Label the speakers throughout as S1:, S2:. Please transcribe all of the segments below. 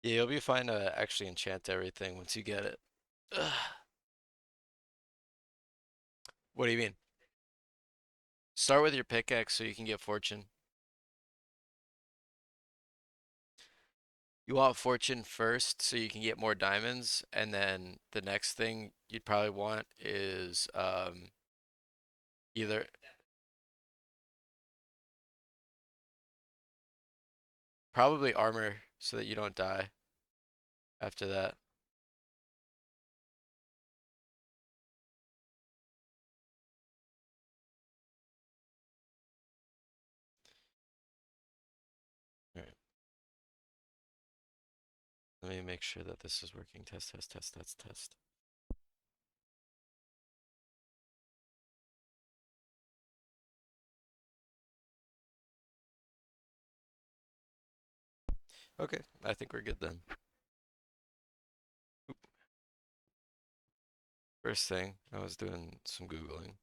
S1: Yeah, you'll be fine to actually enchant everything once you get it. Ugh. What do you mean? Start with your pickaxe so you can get fortune. You want fortune first so you can get more diamonds, and then the next thing you'd probably want is either probably armor so that you don't die after that. All right. Let me make sure that this is working. Test, test, test, test, test. Okay, I think we're good then. Oop. First thing, I was doing some Googling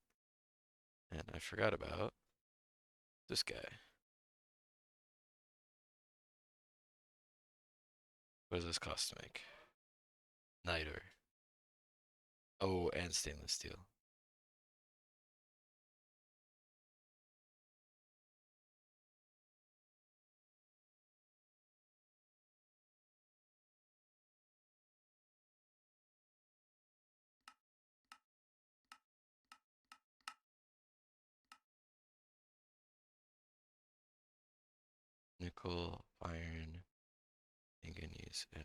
S1: and I forgot about this guy. What does this cost to make? Niter. Oh, and stainless steel. Nickel, iron, manganese, and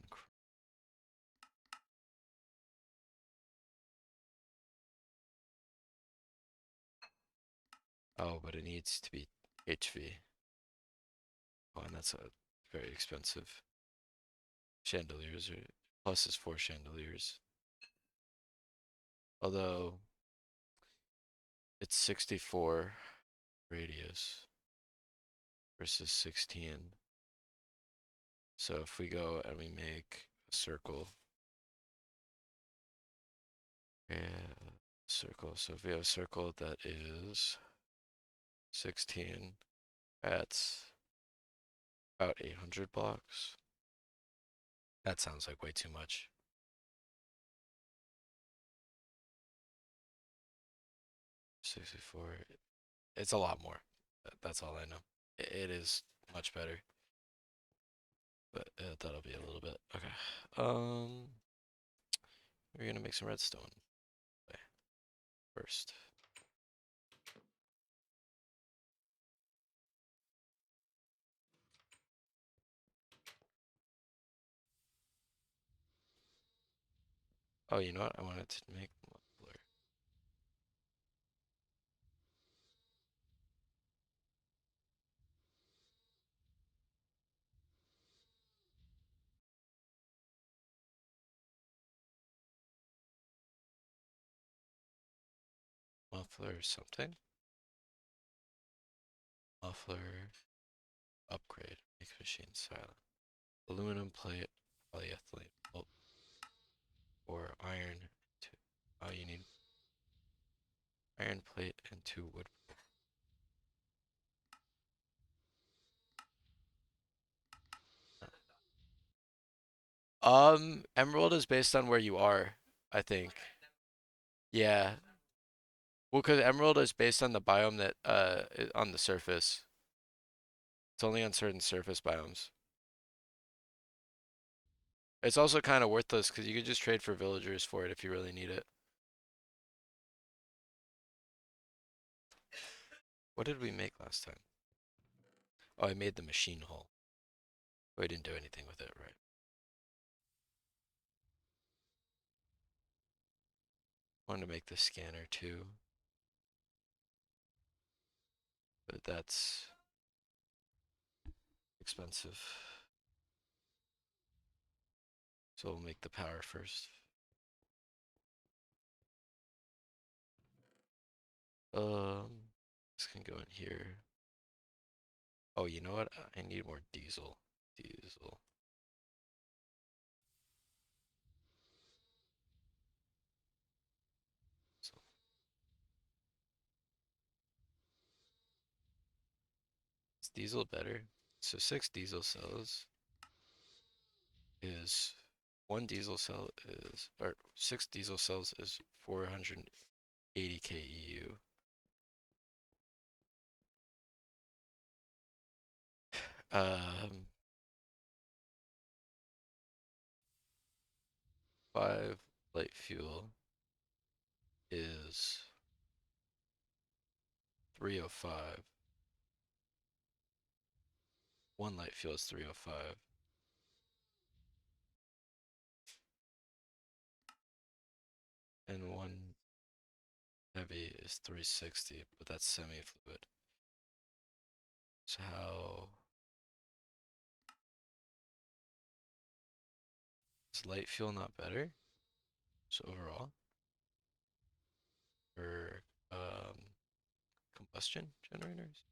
S1: oh, but it needs to be HV. Oh, and that's a very expensive. Chandeliers are plus is 4 chandeliers. Although it's 64 radius versus 16. So if we go and we make a circle, yeah, circle. So if we have a circle that is 16, that's about 800 blocks. That sounds like way too much. 64. It's a lot more. That's all I know. It is much better, but that'll be a little bit. Okay. We're gonna make some redstone first. Oh, you know what? I wanted to make muffler. Muffler something. Muffler upgrade. Makes machine silent. Aluminum plate, polyethylene pulp, or iron. Two. Oh, you need iron plate and 2 wood. Emerald is based on where you are, I think. Yeah. Well, because emerald is based on the biome that on the surface. It's only on certain surface biomes. It's also kind of worthless because you could just trade for villagers for it if you really need it. What did we make last time? Oh, I made the machine hull. Oh, I didn't do anything with it, right? Wanted to make the scanner too, but that's expensive. So we'll make the power first. This can go in here. Oh, you know what? I need more diesel. Diesel. So is diesel better? So 6 diesel cells is one diesel cell is, or 6 diesel cells is 480 KEU. 5 light fuel is 305. 1 light fuel is 305. And 1 heavy is 360, but that's semi-fluid. So how is light fuel not better? So overall, for combustion generators?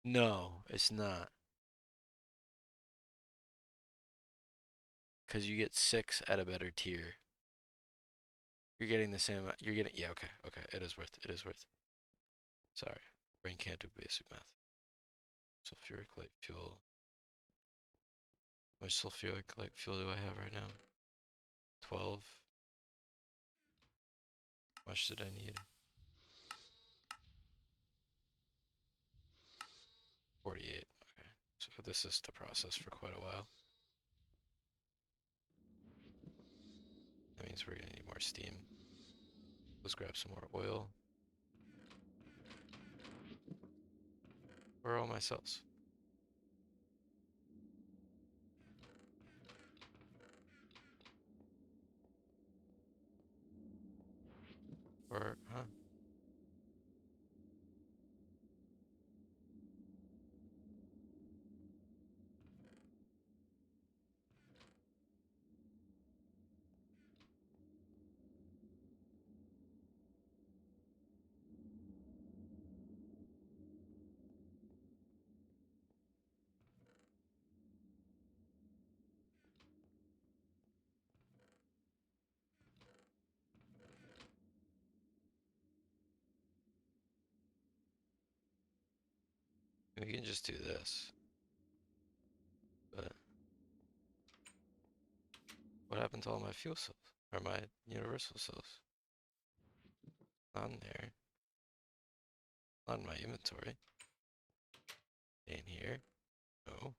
S1: No, it's not. Because you get 6 at a better tier. You're getting the same, you're getting, yeah, okay, okay, it is worth it, it is worth it. Sorry, brain can't do basic math. Sulfuric light fuel. How much sulfuric light fuel do I have right now? 12. How much did I need? 48. Okay, so this is to process for quite a while. That means we're gonna need more steam. Let's grab some more oil. Where are all my cells? Or, huh? We can just do this. But what happened to all my fuel cells? Or my universal cells? Not in there. Not in my inventory. In here. No.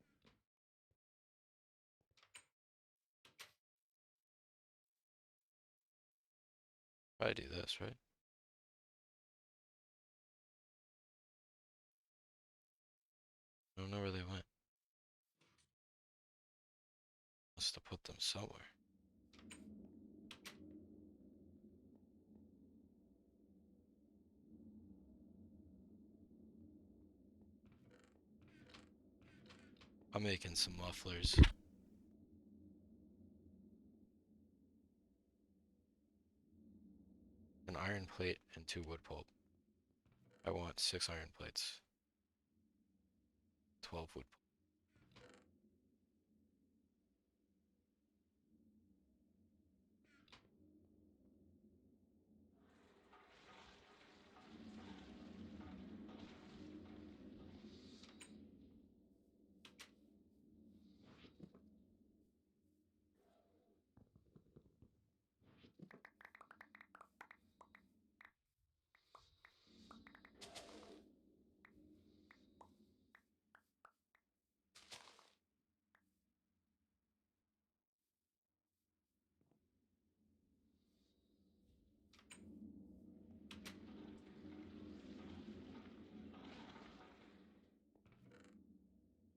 S1: Probably do this, right? I don't know where they went. Must have put them somewhere. I'm making some mufflers. An iron plate and 2 wood pulp. I want 6 iron plates. 12 wood pulp.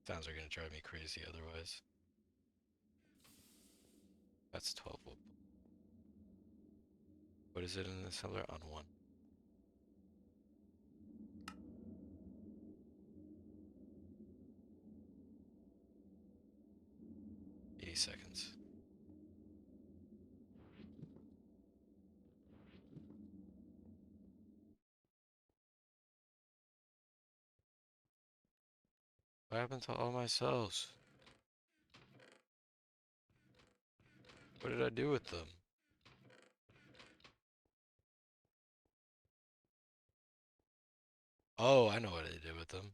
S1: Sounds are gonna drive me crazy otherwise. That's 12 wood pulp. What is it in the cellar? On 1. 80 seconds. What happened to all my cells? What did I do with them? Oh, I know what I did with them.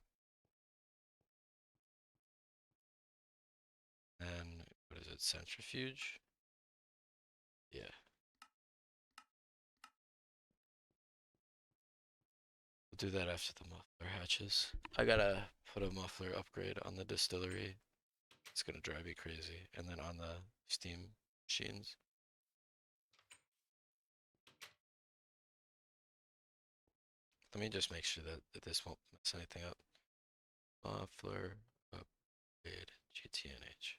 S1: And what is it? Centrifuge? Yeah. We'll do that after the muffler hatches. I gotta put a muffler upgrade on the distillery. It's gonna drive me crazy. And then on the steam machines. Let me just make sure that this won't mess anything up. Muffler upgrade GTNH.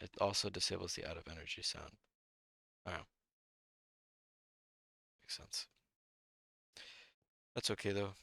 S1: It also disables the out of energy sound. Oh, makes sense. That's okay though.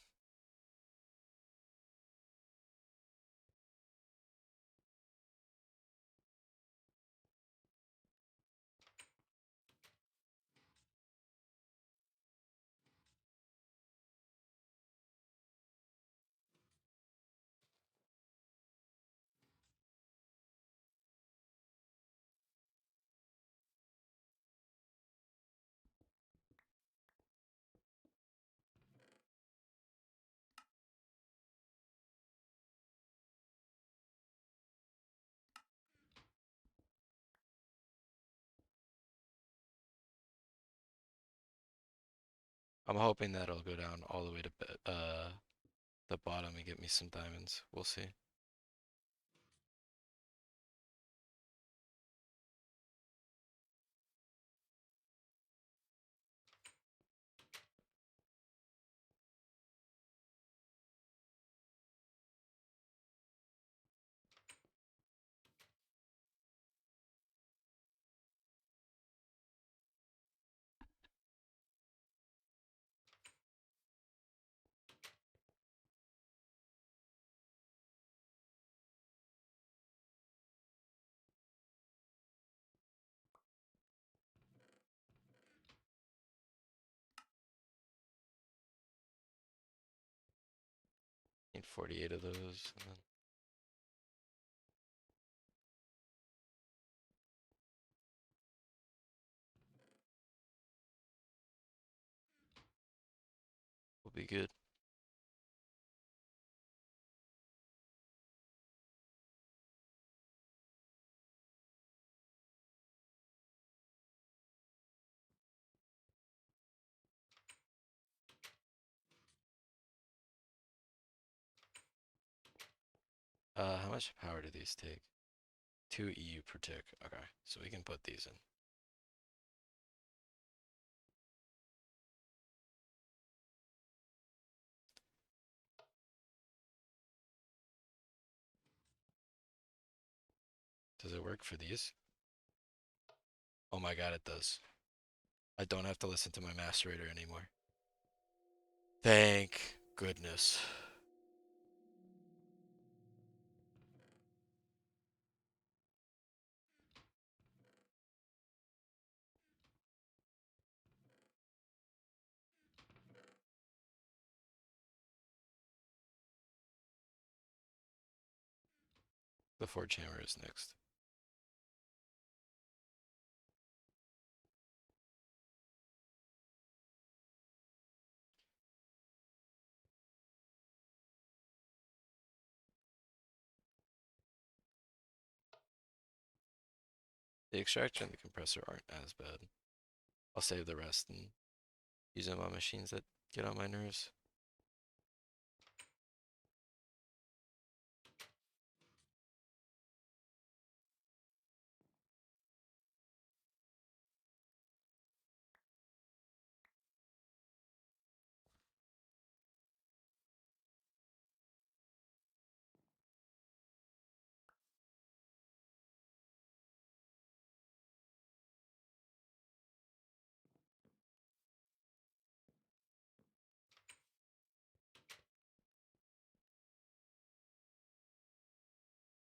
S1: I'm hoping that'll go down all the way to the bottom and get me some diamonds. We'll see. Need 48 of those, and then we'll be good. How much power do these take? 2 EU per tick. Okay, so we can put these in. Does it work for these? Oh my god, it does. I don't have to listen to my macerator anymore. Thank goodness. The forge hammer is next. The extractor and the compressor aren't as bad. I'll save the rest and use them on machines that get on my nerves.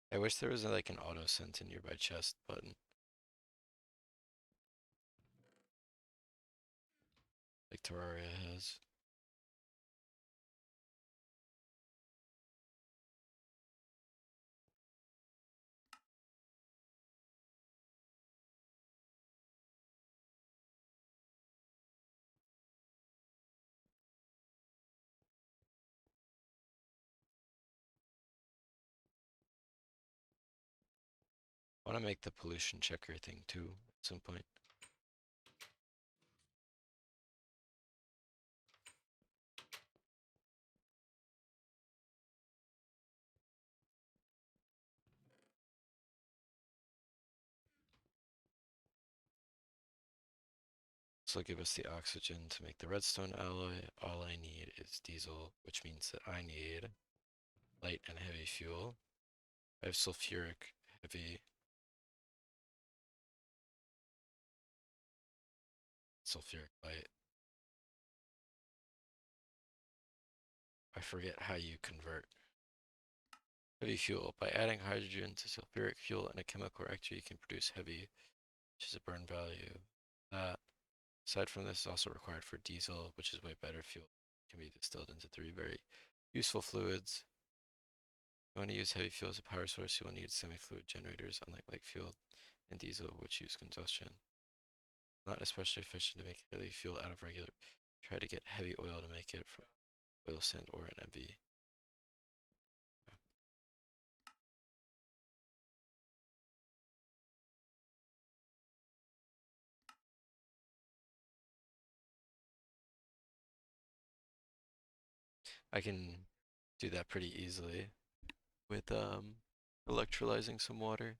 S1: I wish there was like an auto send to nearby chest button. Like Terraria has. I want to make the pollution checker thing too at some point. This will give us the oxygen to make the redstone alloy. All I need is diesel, which means that I need light and heavy fuel. I have sulfuric heavy. Sulfuric light. I forget how you convert. Heavy fuel. By adding hydrogen to sulfuric fuel in a chemical reactor, you can produce heavy, which is a burn value. Aside from this, is also required for diesel, which is way better fuel. It can be distilled into 3 very useful fluids. You want to use heavy fuel as a power source, you will need semi-fluid generators, unlike light fuel and diesel, which use combustion. Not especially efficient to make heavy fuel out of regular. Try to get heavy oil to make it from oil sand or an MV. I can do that pretty easily with electrolyzing some water.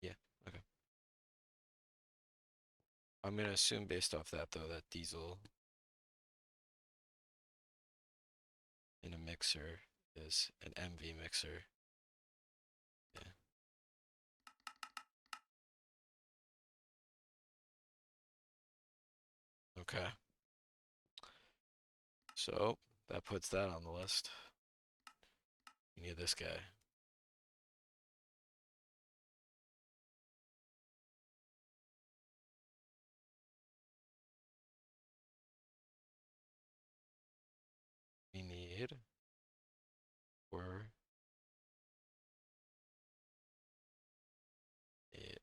S1: Yeah, okay. I'm gonna assume based off that though that diesel in a mixer is an MV mixer. Yeah. Okay. So that puts that on the list. You need this guy. We need 4, 8.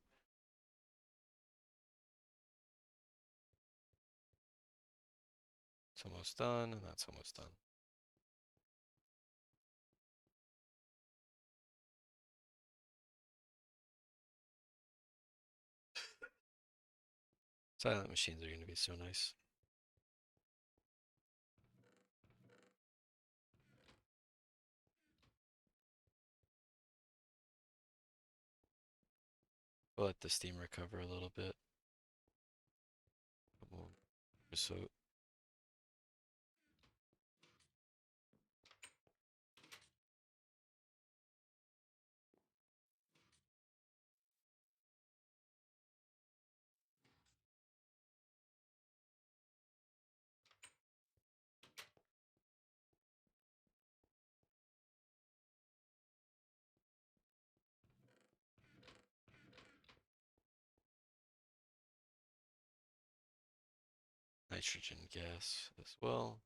S1: It's almost done, and that's almost done. Silent machines are going to be so nice. We'll let the steam recover a little bit. So nitrogen gas as well.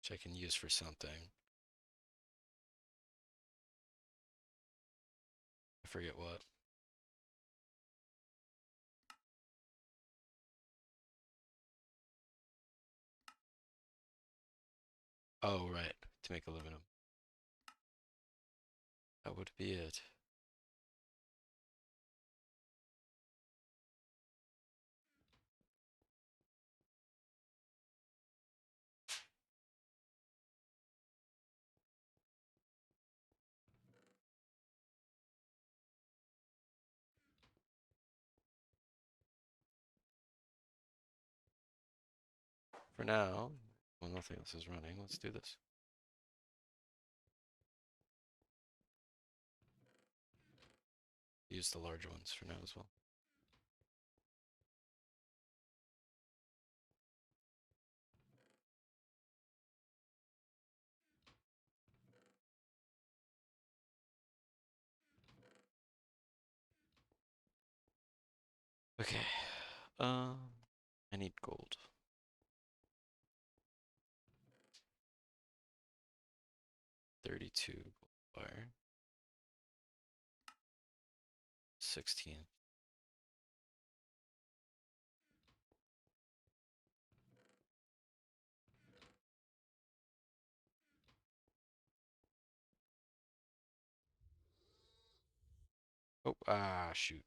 S1: Which I can use for something. I forget what. Oh, right. To make aluminum. That would be it. For now, well, nothing else is running. Let's do this. Use the large ones for now as well. Okay. I need gold. 32 gold bar. 16. Oh, shoot.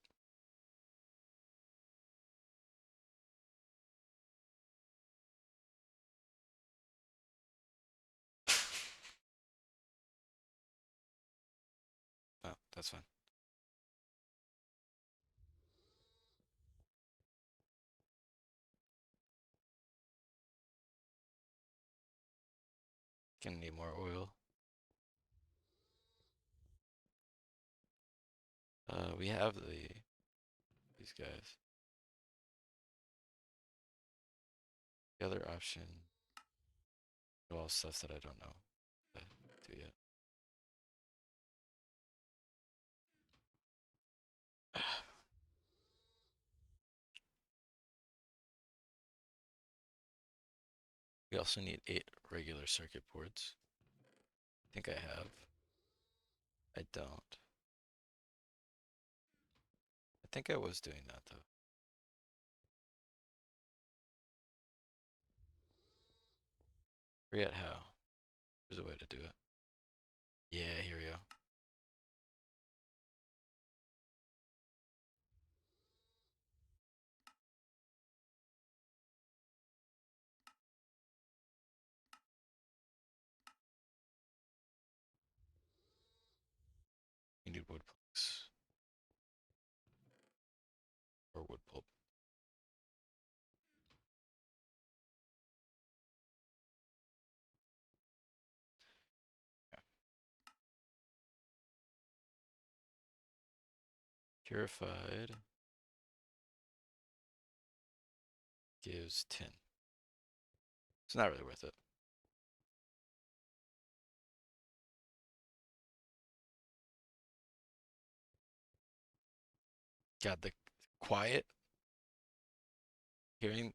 S1: Oh, that's fine. Gonna need more oil. We have these guys. The other option, well, stuff that I don't know to do yet. We also need 8 regular circuit boards. I think I have. I don't. I think I was doing that though. Forget how. There's a way to do it. Yeah, here we go. You need wood planks or wood pulp. Yeah. Purified gives 10. It's not really worth it. God, the quiet hearing,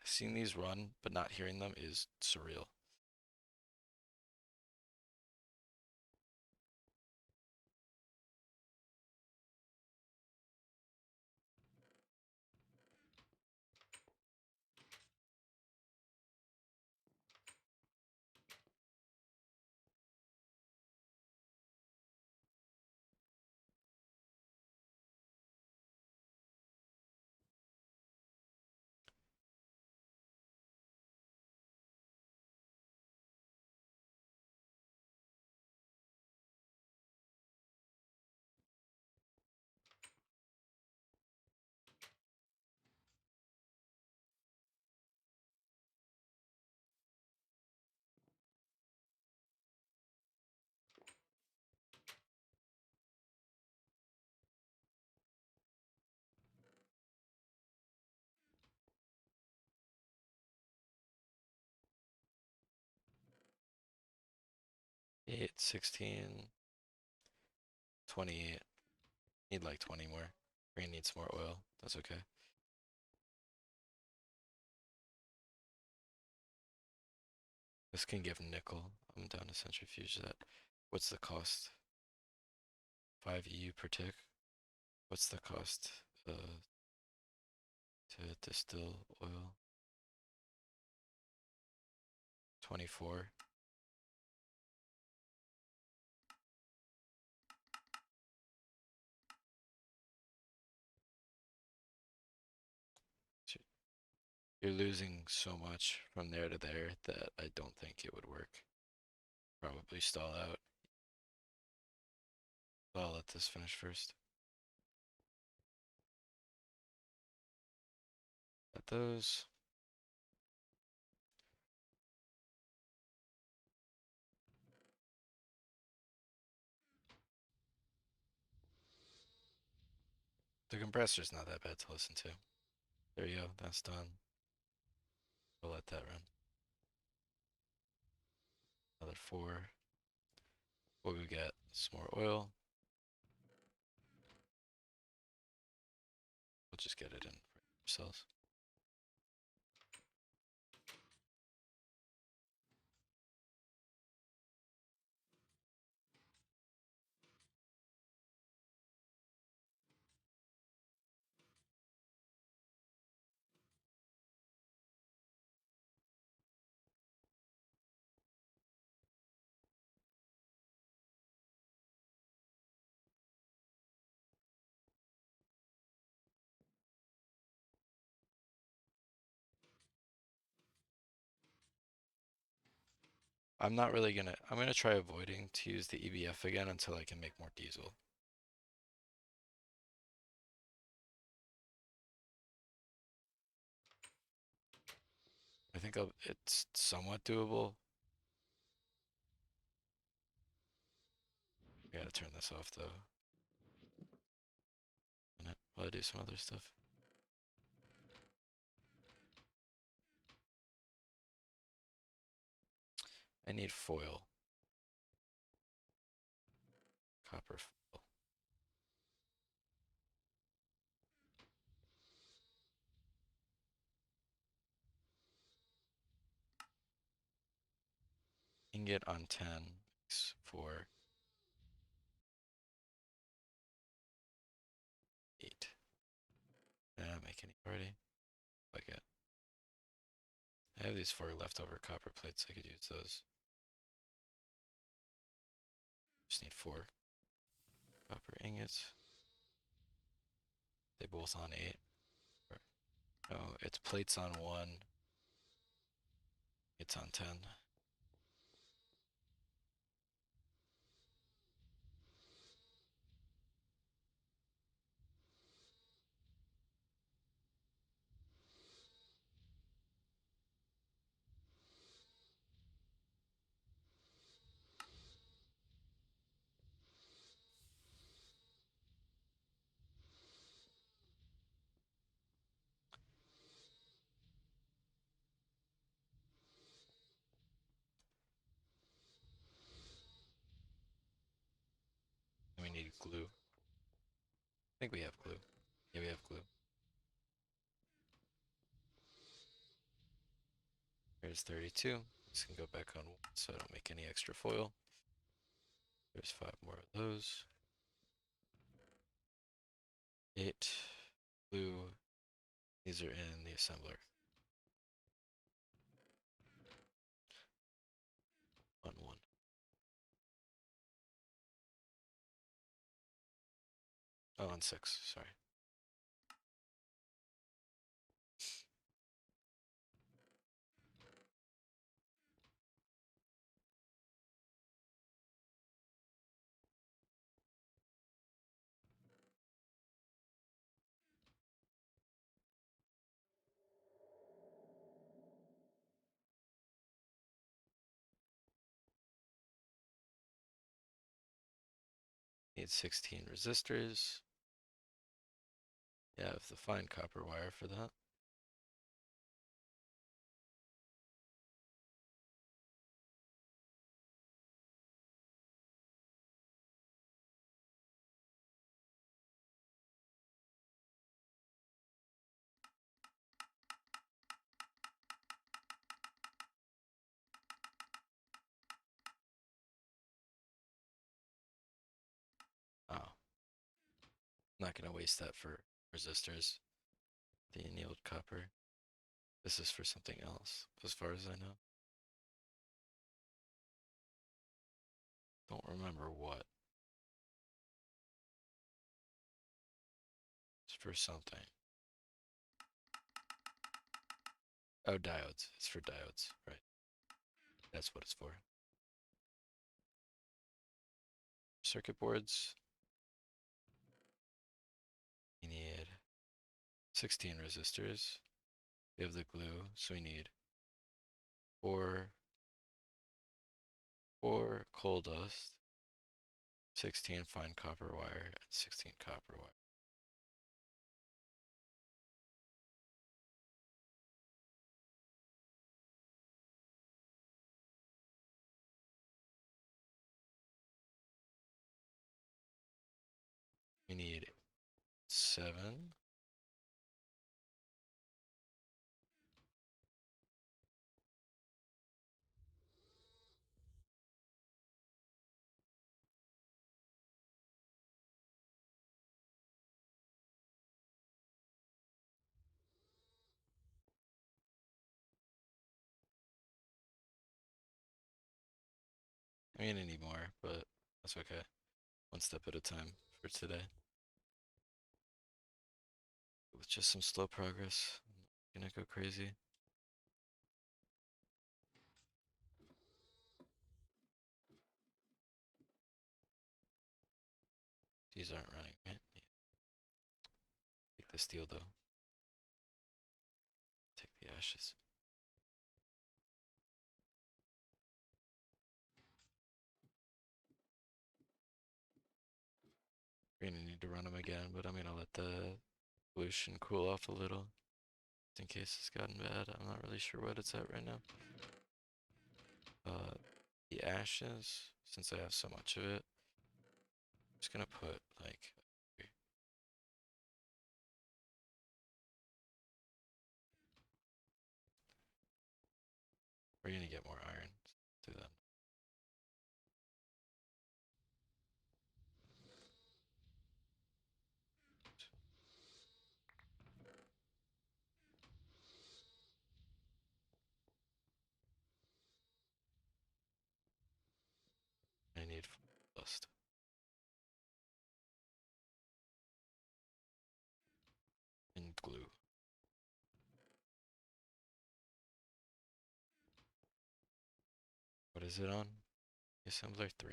S1: seeing these run, but not hearing them is surreal. Eight, 16, 28. Need like 20 more. Green needs more oil. That's okay. This can give nickel. I'm down to centrifuge that. What's the cost? 5 EU per tick. What's the cost to distill oil? 24. So you're losing so much from there to there that I don't think it would work. Probably stall out. But I'll let this finish first. Let those. The compressor's not that bad to listen to. There you go, that's done. We'll let that run. Another 4. What we get? Some more oil. We'll just get it in for ourselves. I'm not really gonna, I'm gonna try avoiding to use the EBF again until I can make more diesel. I think it's somewhat doable. I gotta turn this off though. While I do some other stuff. I need foil. Copper foil. Ingot on 10 makes 4. 8. Did I not make any already? Like it. I have these 4 leftover copper plates. I could use those. Just need 4 copper ingots. They both on 8. Oh, it's plates on 1. It's on 10. And we need glue. I think we have glue. Yeah, we have glue. There's 32. This can go back on so I don't make any extra foil. There's 5 more of those. 8. Glue. These are in the assembler. 1, 1. Oh, on 6. Sorry. Need 16 resistors. You have the fine copper wire for that. Oh, not gonna waste that for resistors. The annealed copper. This is for something else, as far as I know. Don't remember what. It's for something. Oh, diodes. It's for diodes, right. That's what it's for. Circuit boards. We need 16 resistors. We have the glue, so we need 4, 4 coal dust, 16 fine copper wire, and 16 copper wire. 7. I mean, I need more, but that's okay. One step at a time for today. With just some slow progress. I'm gonna go crazy. These aren't running, right? Yeah. Take the steel though. Take the ashes. We're gonna need to run them again, but I'm gonna let the pollution cool off a little. Just in case it's gotten bad. I'm not really sure what it's at right now. The ashes, since I have so much of it, I'm just gonna put like we're gonna get more iron. Do that. I need dust and glue. What is it on? Assembler 3.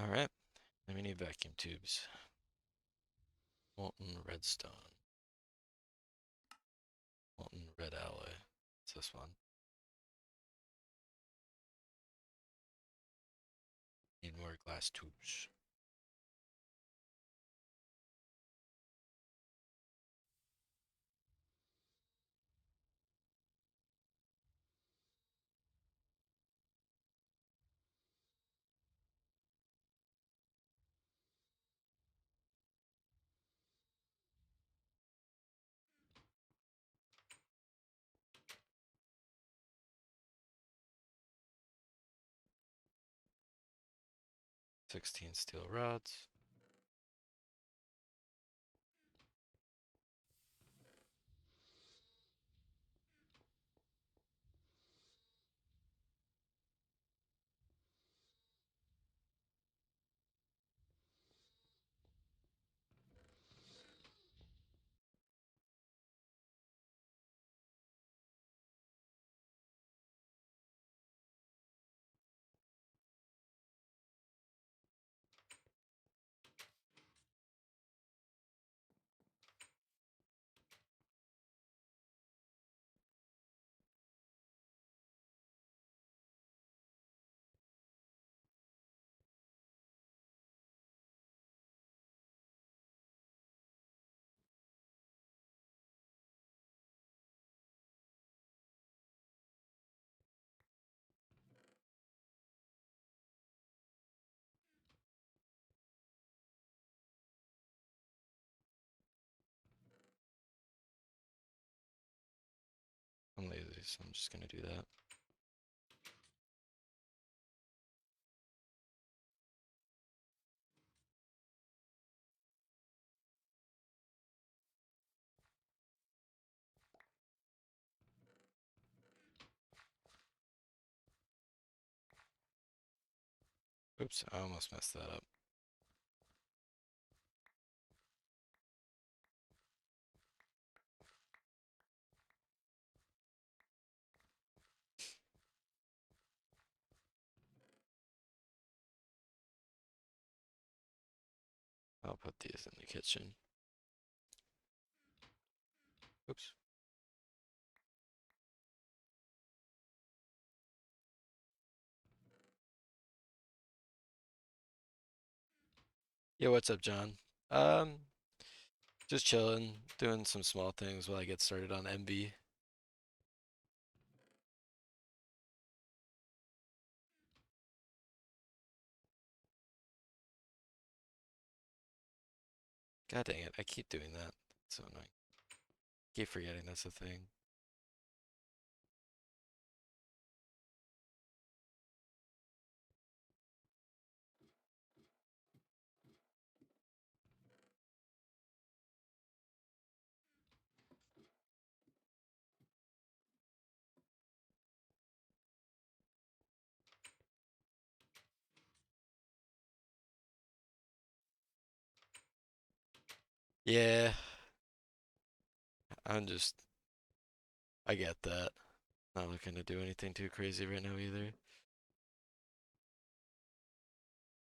S1: Alright, then we need vacuum tubes. Molten redstone. Molten red alloy. What's this one? Need more glass tubes. $16 steel rods. I'm lazy, so I'm just gonna do that. Oops, I almost messed that up. I'll put these in the kitchen. Oops. Yeah, what's up, John? Just chilling, doing some small things while I get started on MB. God dang it, I keep doing that. It's so annoying. Keep forgetting that's a thing. Yeah, I'm just, I get that. Not looking to do anything too crazy right now either.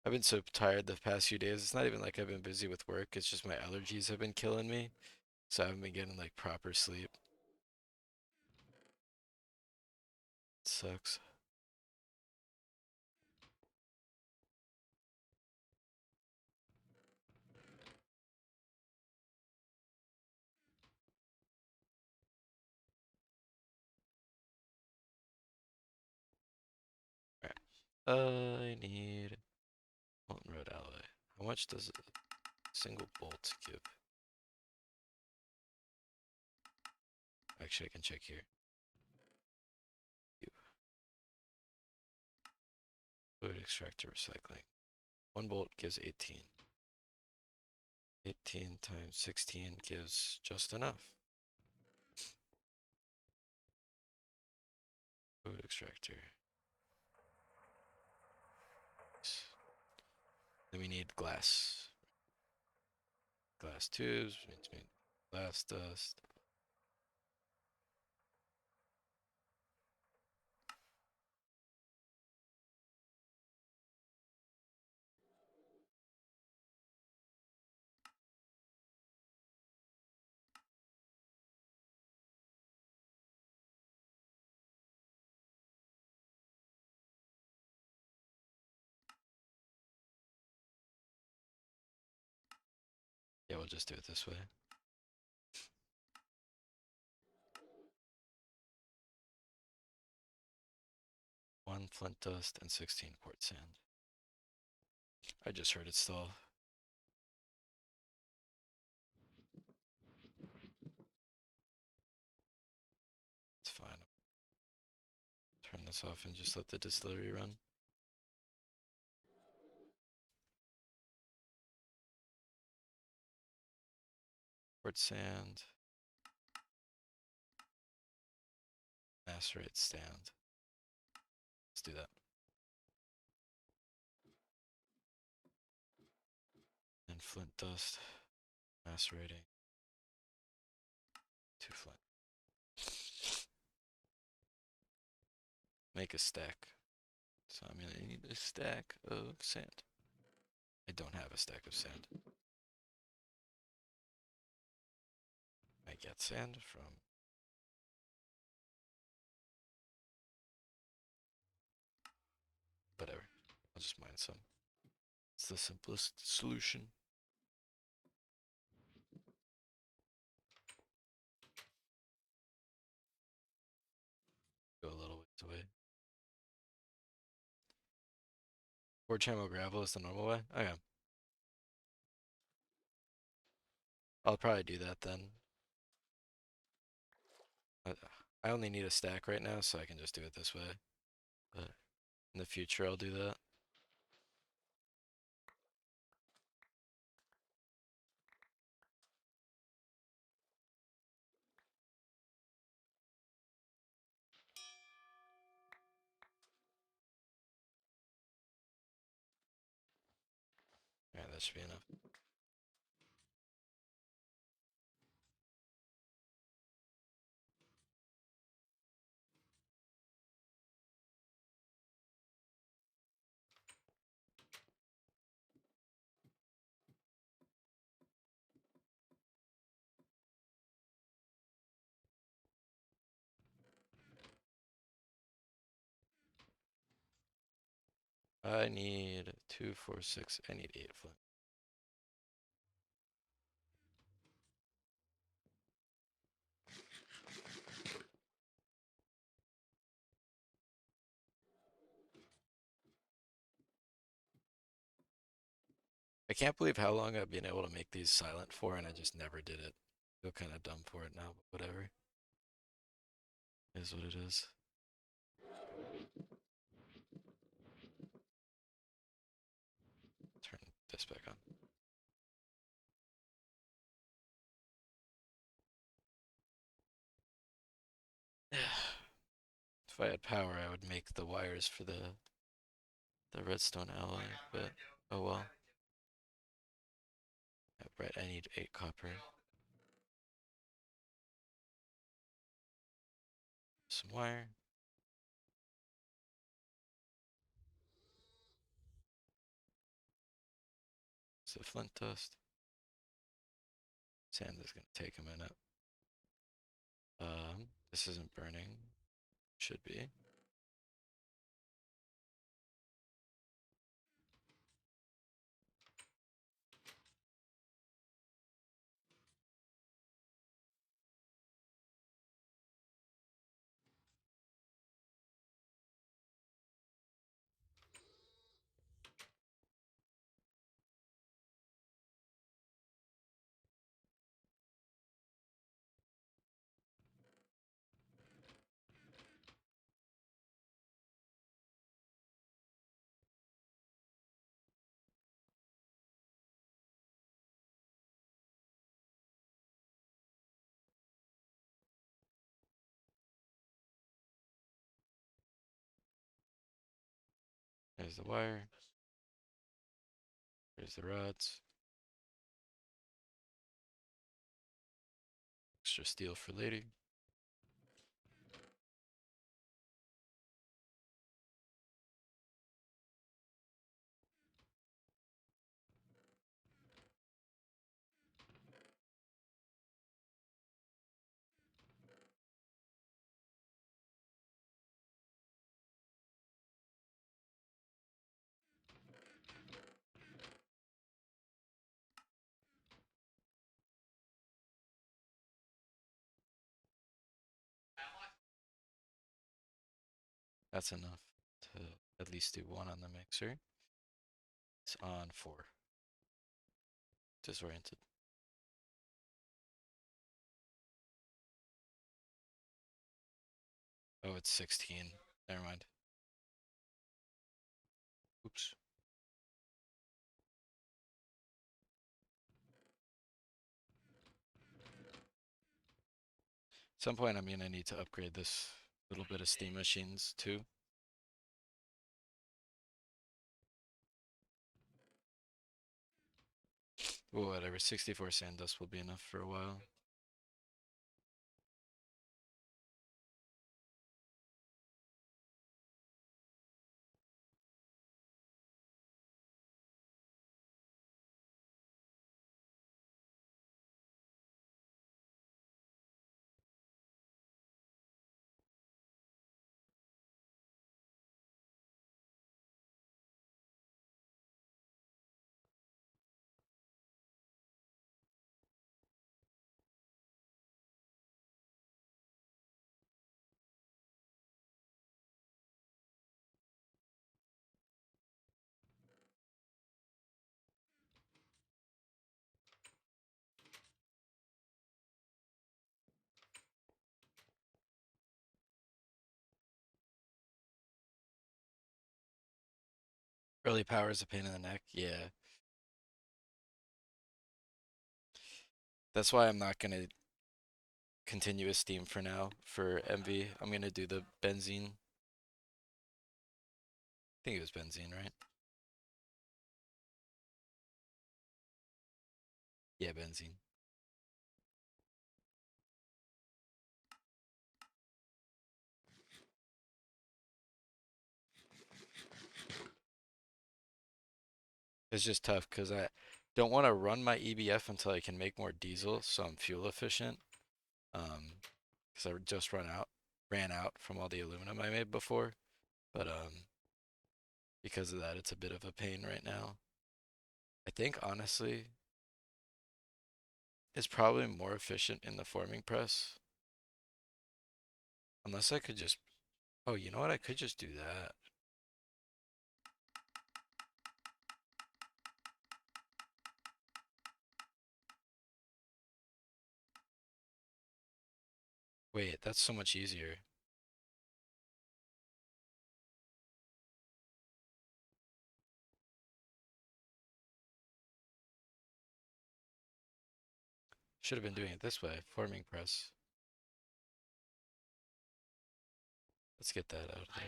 S1: I've been so tired the past few days. It's not even like I've been busy with work. It's just my allergies have been killing me. So I haven't been getting like proper sleep. It sucks. Alright. I need Molten Road Alloy. How much does a single bolt give? Actually, I can check here. Fluid extractor recycling. One bolt gives 18. 18 times 16 gives just enough. Fluid extractor. Then we need glass. Glass tubes, which means glass dust. Yeah, we'll just do it this way. One flint dust and 16 quartz sand. I just heard it stall. It's fine. Turn this off and just let the distillery run. Quartz sand. Macerate stand. Let's do that. And flint dust. Macerating. 2 flint. Make a stack. So I'm gonna need a stack of sand. I don't have a stack of sand. I get sand from... whatever. I'll just mine some. It's the simplest solution. Go a little ways away. Or channel gravel is the normal way? Okay. I'll probably do that then. I only need a stack right now, so I can just do it this way. But in the future, I'll do that. Alright, that should be enough. I need 2, 4, 6. I need 8 flint. I can't believe how long I've been able to make these silent for and I just never did it. I feel kind of dumb for it now, but whatever. It is what it is. Turn this back on. If I had power, I would make the wires for the redstone alloy, but oh well. Right, I need 8 copper. Some wire. So flint dust. Sand is gonna take a minute. This isn't burning. Should be. There's the wire. There's the rods. Extra steel for later. That's enough to at least do one on the mixer. It's on 4. Disoriented. Oh, it's 16. Never mind. Oops. At some point, I'm gonna need to upgrade this little bit of steam machines too. Well, whatever. 64 sand dust will be enough for a while. Early power is a pain in the neck. Yeah. That's why I'm not gonna continue with steam for now for MV. I'm gonna do the benzene. I think it was benzene, right? Yeah, benzene. It's just tough because I don't want to run my EBF until I can make more diesel, so I'm fuel efficient. Because I just ran out from all the aluminum I made before. But because of that, it's a bit of a pain right now. I think honestly, it's probably more efficient in the forming press. Unless I could just, oh, you know what? I could just do that. Wait, that's so much easier. Should have been doing it this way. Forming press. Let's get that out of there.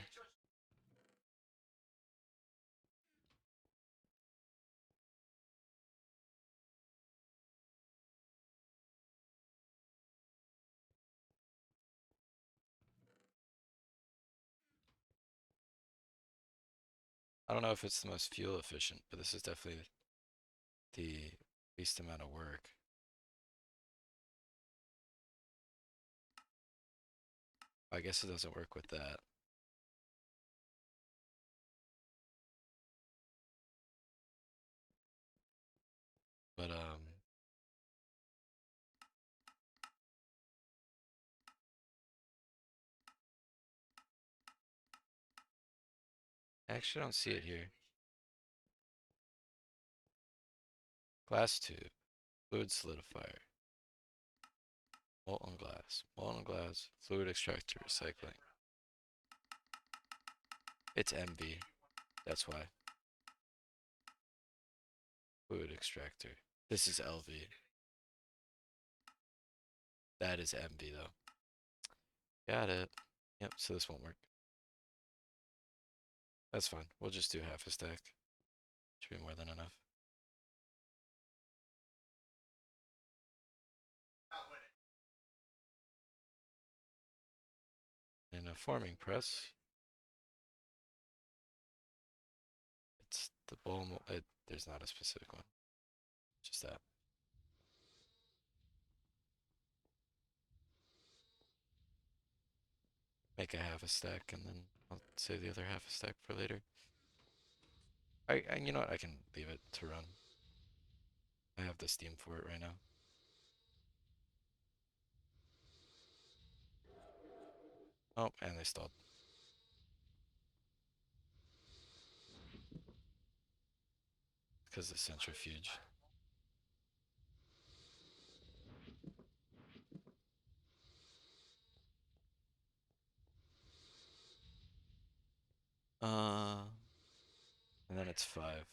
S1: I don't know if it's the most fuel efficient, but this is definitely the least amount of work. I guess it doesn't work with that. But I actually don't see it here. Glass tube, fluid solidifier, molten glass, fluid extractor, recycling. It's MV, that's why. Fluid extractor. This is LV. That is MV though. Got it. Yep, so this won't work. That's fine. We'll just do half a stack. Should be more than enough. In a forming press, it's the ball. There's not a specific one. Just that. Make a half a stack, and then I'll save the other half a stack for later. You know what? I can leave it to run. I have the steam for it right now. Oh, and they stalled. Because the centrifuge. Uh, and then it's 5.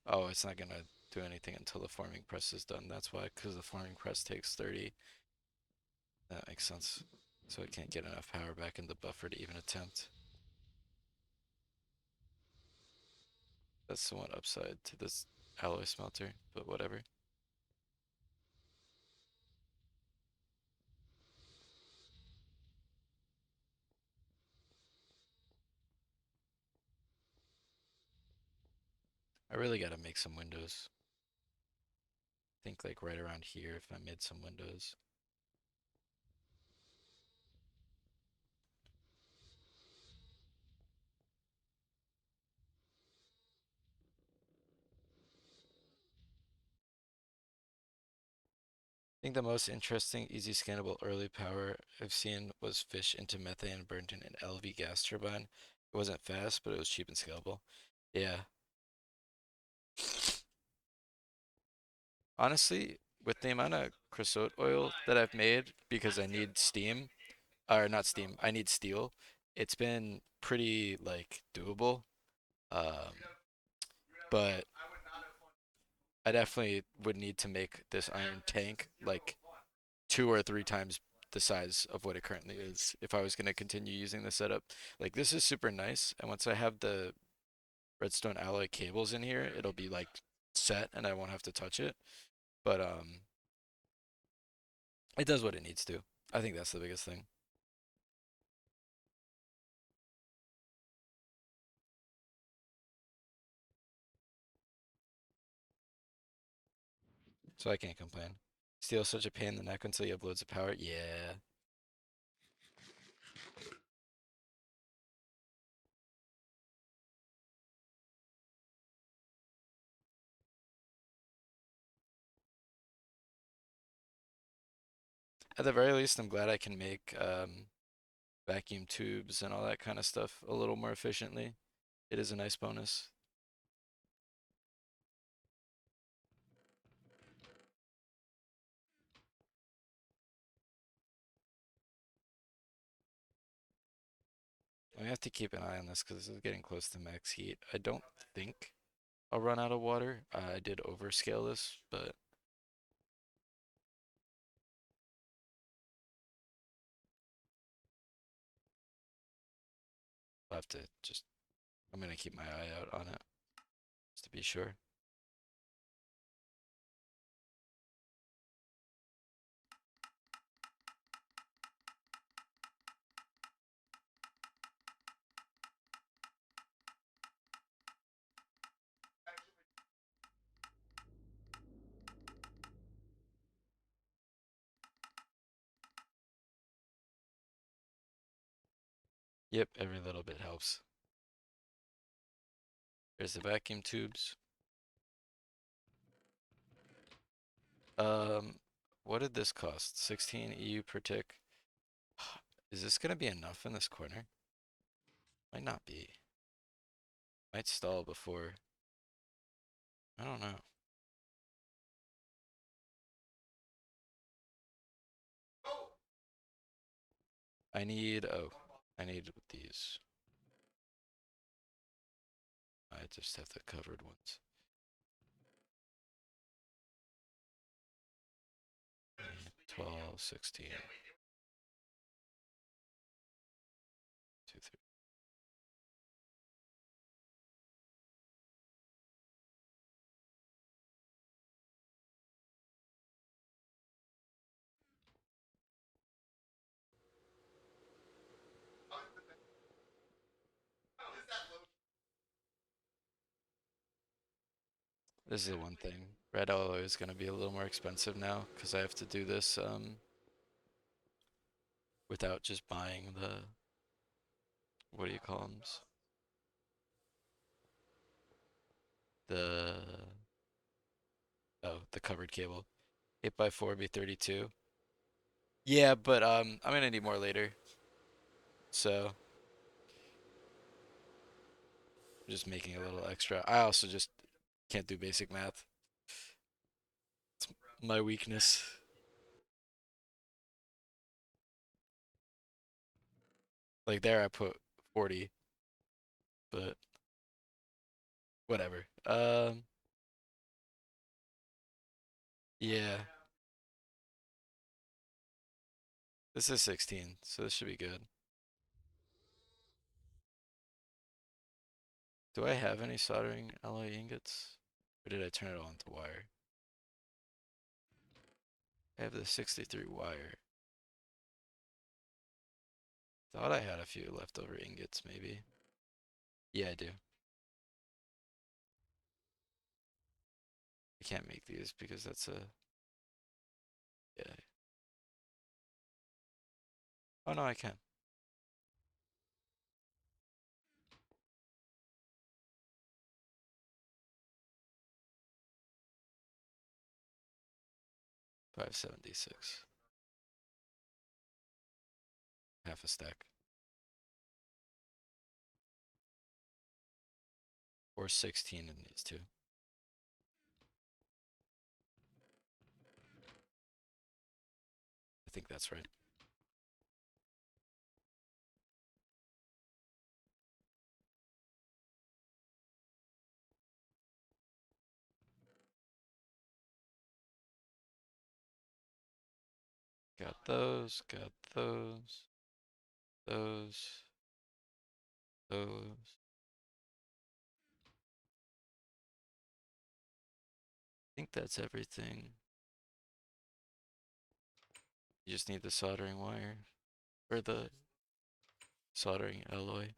S1: Oh, it's not gonna do anything until the forming press is done. That's why, because the forming press takes 30. That makes sense. So it can't get enough power back in the buffer to even attempt. That's the one upside to this alloy smelter, but whatever. I really gotta make some windows. I think like right around here if I made some windows. I think the most interesting, easy scannable early power I've seen was fish into methane burned in an LV gas turbine. It wasn't fast, but it was cheap and scalable. Yeah. Honestly, with the amount of creosote oil that I've made, because I need steam, or not steam, I need steel, it's been pretty like doable. Um, but I definitely would need to make this iron tank like 2 or 3 times the size of what it currently is if I was going to continue using the setup. Like this is super nice, and once I have the redstone alloy cables in here, it'll be like set and I won't have to touch it. But it does what it needs to. I think that's the biggest thing. So I can't complain. Steel's such a pain in the neck until you have loads of power. Yeah. At the very least, I'm glad I can make vacuum tubes and all that kind of stuff a little more efficiently. It is a nice bonus. I have to keep an eye on this because this is getting close to max heat. I don't think I'll run out of water. I did overscale this, but I'll have to just, I'm gonna keep my eye out on it just to be sure. Yep, every little bit helps. There's the vacuum tubes. Um, what did this cost? 16 EU per tick. Is this gonna be enough in this corner? Might not be. Might stall before. I don't know. I need, oh, I need these. I just have the covered ones. 12, 16, 2, 3. This is the one thing. Red alloy is gonna be a little more expensive now because I have to do this without just buying the, what do you call them? The, oh, the covered cable. 8x4 would be 32. Yeah, but I'm gonna need more later. So I'm just making a little extra. I also just can't do basic math. It's my weakness. Like there I put 40, but whatever. Yeah. This is 16, so this should be good. Do I have any soldering alloy ingots? Or did I turn it on to wire? I have the 63 wire. Thought I had a few leftover ingots, maybe. Yeah, I do. I can't make these because that's a, yeah. Oh no, I can. 576. Half a stack. Or 16 in these two. I think that's right. Got those, those, those. I think that's everything. You just need the soldering wire. Or the soldering alloy.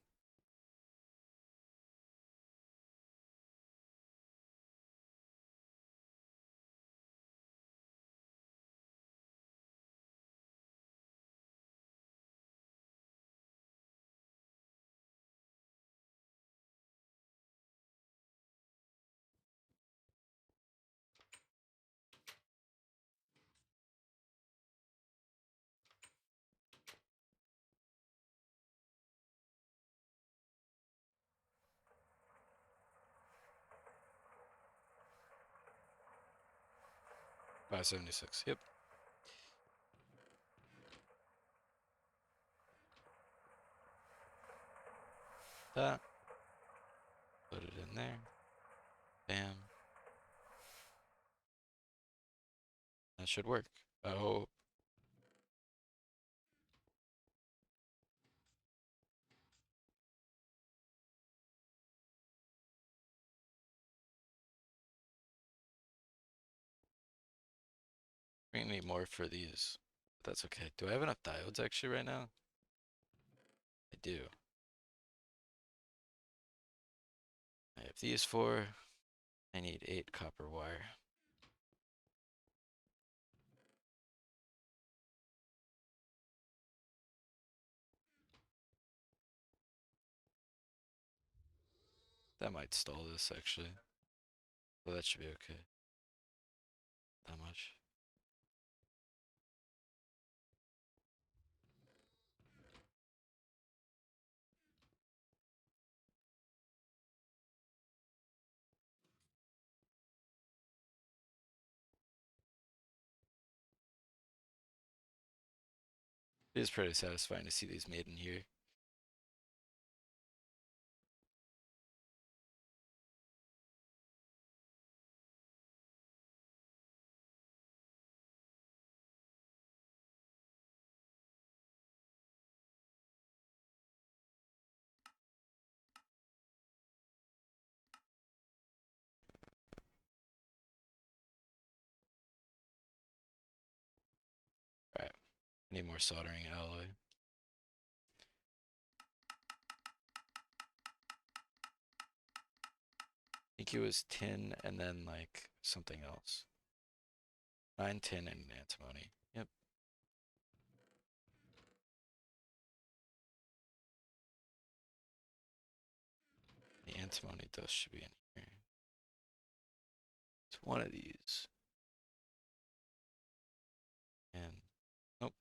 S1: 576. Yep. That. Put it in there. Bam. That should work. I hope. We need more for these. But that's okay. Do I have enough diodes actually right now? I do. I have these 4. I need 8 copper wire. That might stall this actually. Well, that should be okay. That much. It is pretty satisfying to see these made in here. Alright. Need more soldering alloy. I think it was tin and then like something else. 9 tin and antimony. Yep. The antimony dust should be in here. It's one of these. And nope.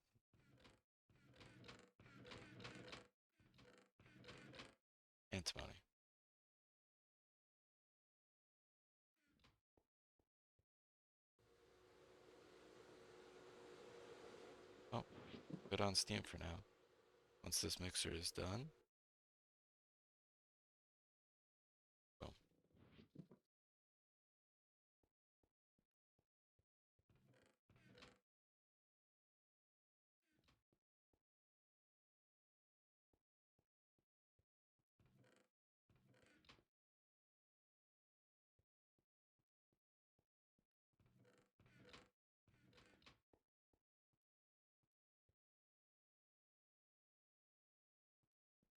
S1: Antimony. Oh, put on steam for now. Once this mixer is done. Boom.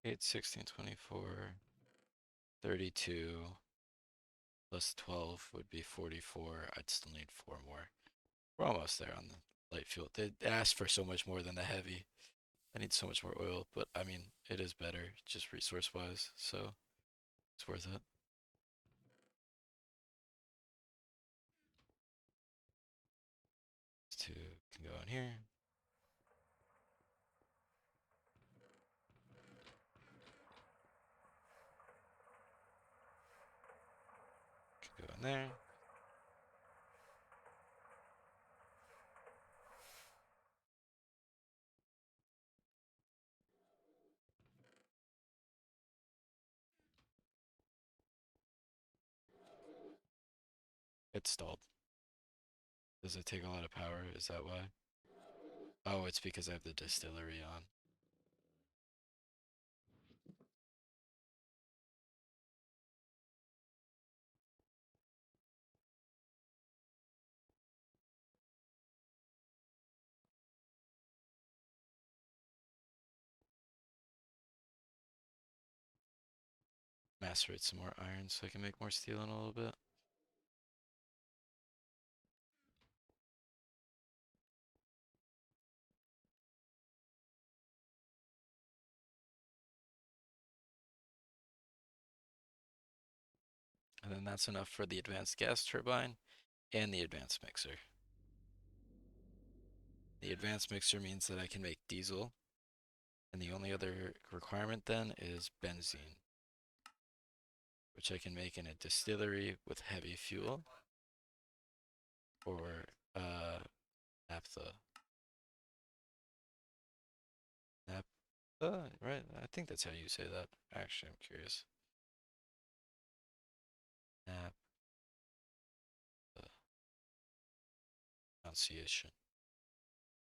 S1: Eight, 16, 24, 32 plus 12 would be 44. I'd still need 4 more. We're almost there on the light fuel. They asked for so much more than the heavy. I need so much more oil, but I mean, it is better just resource wise, so it's worth it. These 2 can go in here. Can go in there. It's stalled. Does it take a lot of power? Is that why? Oh, it's because I have the distillery on. Macerate some more iron so I can make more steel in a little bit. And then that's enough for the advanced gas turbine and the advanced mixer. The advanced mixer means that I can make diesel. And the only other requirement then is benzene, which I can make in a distillery with heavy fuel or Uh, naphtha. Naphtha, right? I think that's how you say that. Actually, I'm curious. Naphtha. Pronunciation.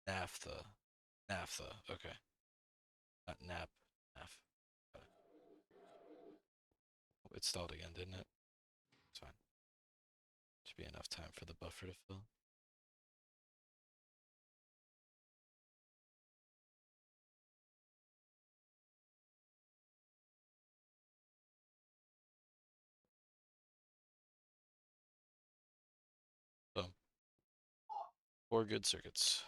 S1: Naphtha. Naphtha. Okay. Not nap. Naph. It stalled again, didn't it? It's fine. Should be enough time for the buffer to fill. Boom. 4 good circuits.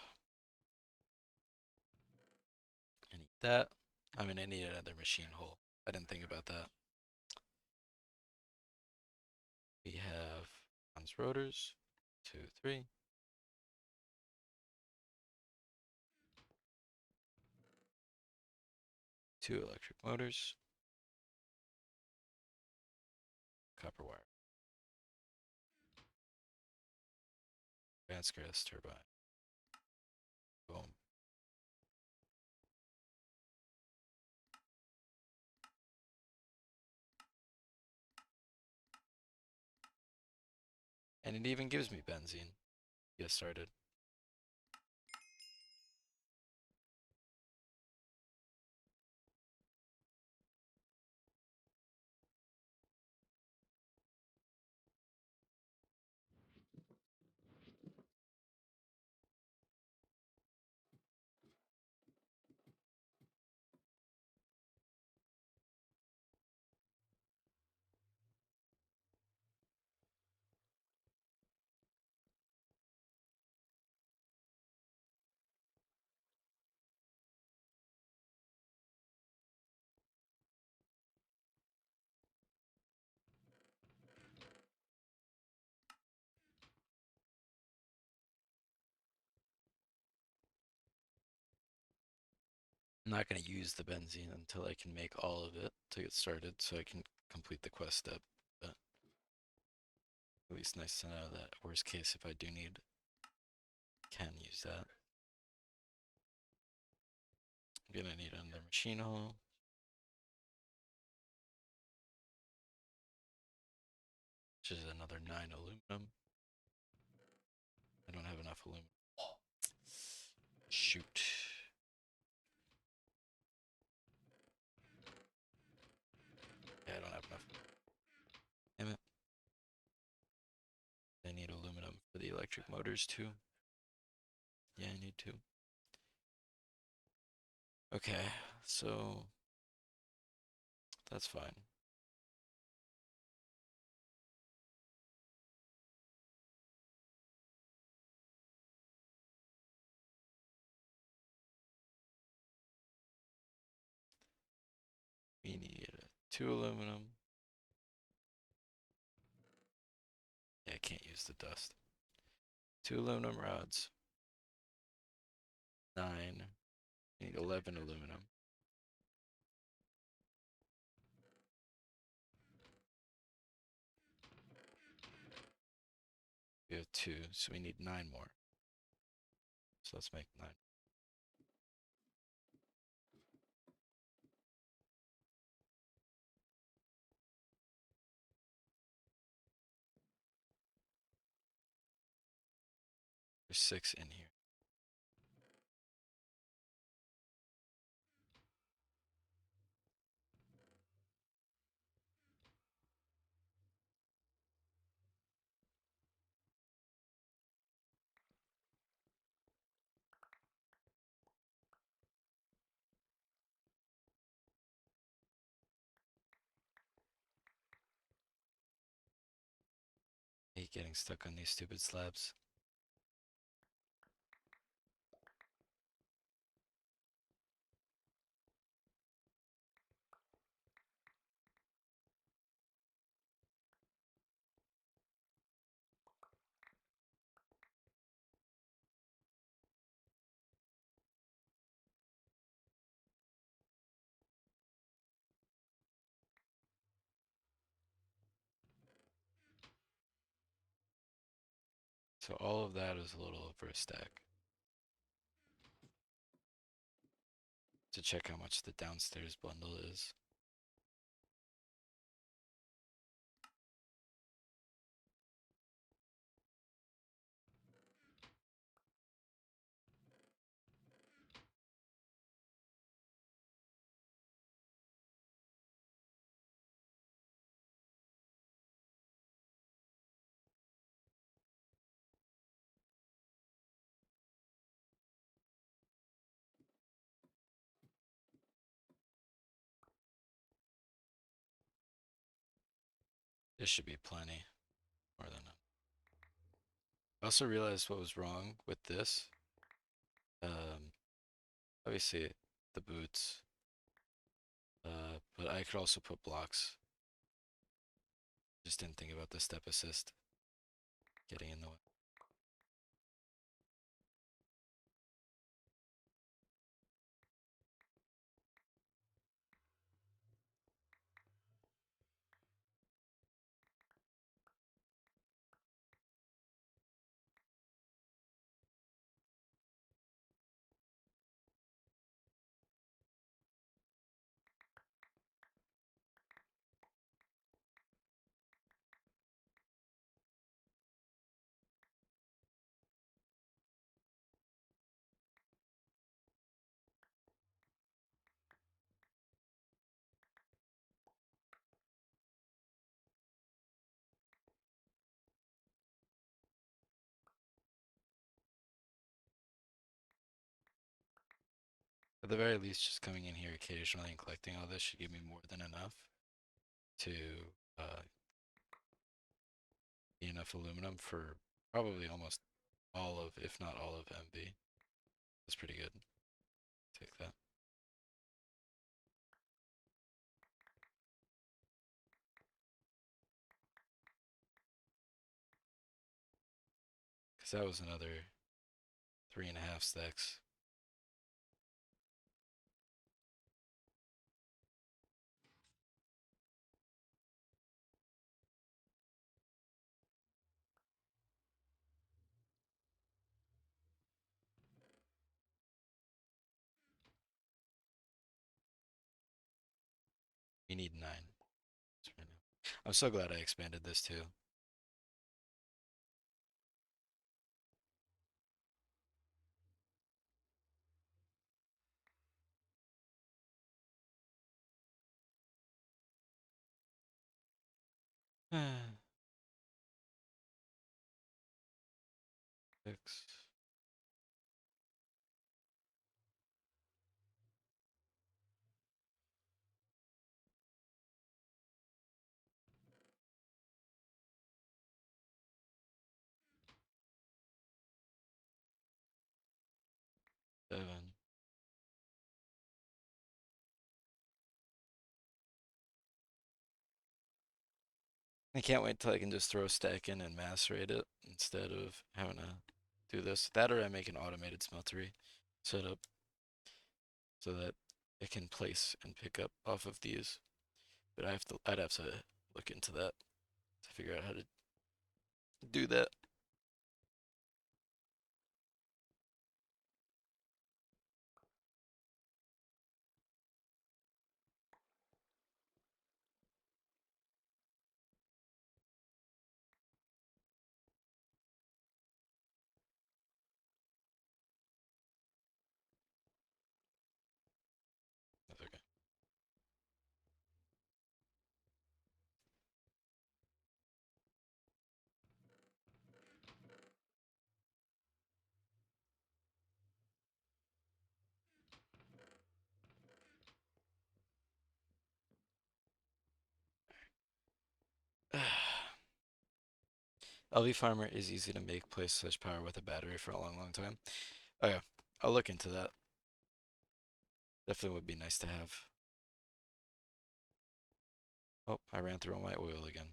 S1: I need that. I mean, I need another machine hole. I didn't think about that. We have bronze rotors. 2, 3. Two electric motors. Copper wire. Advanced gas turbine. Boom. And it even gives me benzene. Get started. I'm not going to use the benzene until I can make all of it to get started so I can complete the quest step. But at least nice to know that worst case if I do need, can use that. I'm gonna need another machine hole. Which is another 9 aluminum. I don't have enough aluminum. Shoot. Yeah, I don't have enough. Damn it. I need aluminum for the electric motors too. Yeah, I need to. Okay, so that's fine. We need 2 aluminum. Yeah, I can't use the dust. 2 aluminum rods. 9. We need 11 aluminum. We have 2, so we need 9 more. So let's make 9. There's 6 in here. I hate getting stuck on these stupid slabs. So all of that is a little over a stack. To check how much the downstairs bundle is. This should be plenty, more than enough. I also realized what was wrong with this. Um, Obviously the boots, but I could also put blocks. Just didn't think about the step assist getting in the way. At the very least, just coming in here occasionally and collecting all this should give me more than enough to uh, be enough aluminum for probably almost all of, if not all of MV. That's pretty good. Take that. Because that was another 3.5 stacks. You need 9. I'm so glad I expanded this too. Six. 7. I can't wait till I can just throw a stack in and macerate it instead of having to do this. That or I make an automated smeltery setup so that it can place and pick up off of these. But I'd have to look into that to figure out how to do that. That's okay. LV Farmer is easy to make, place such power with a battery for a long, long time. Okay, I'll look into that. Definitely would be nice to have. Oh, I ran through all my oil again.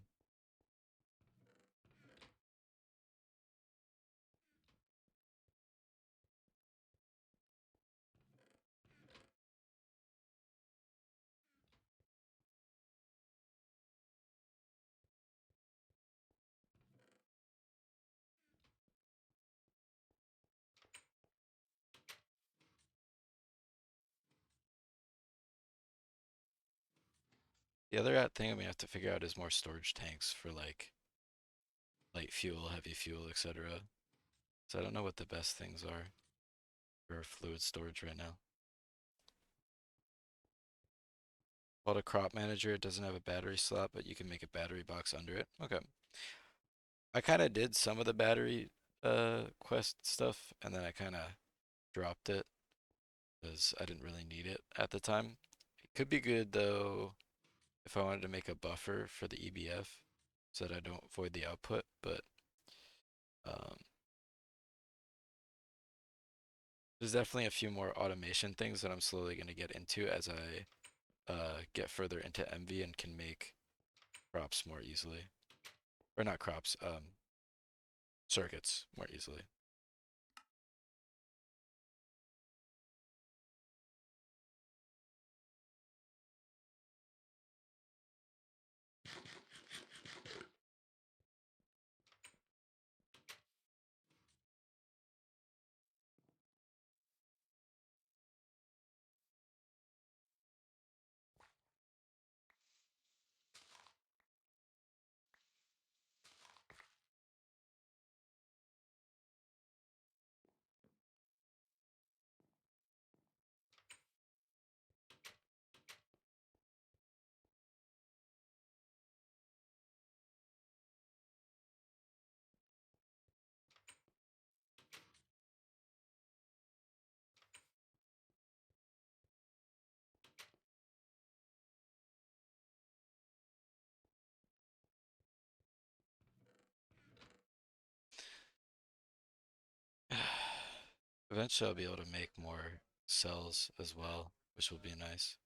S1: The other thing we have to figure out is more storage tanks for like light fuel, heavy fuel, etc. So I don't know what the best things are for fluid storage right now. Called a crop manager, it doesn't have a battery slot, but you can make a battery box under it. Okay. I kind of did some of the battery quest stuff, and then I kind of dropped it because I didn't really need it at the time. It could be good though if I wanted to make a buffer for the EBF so that I don't void the output, but um, there's definitely a few more automation things that I'm slowly going to get into as I get further into MV and can make crops more easily. Or not crops, circuits more easily. Eventually I'll be able to make more cells as well, which will be nice.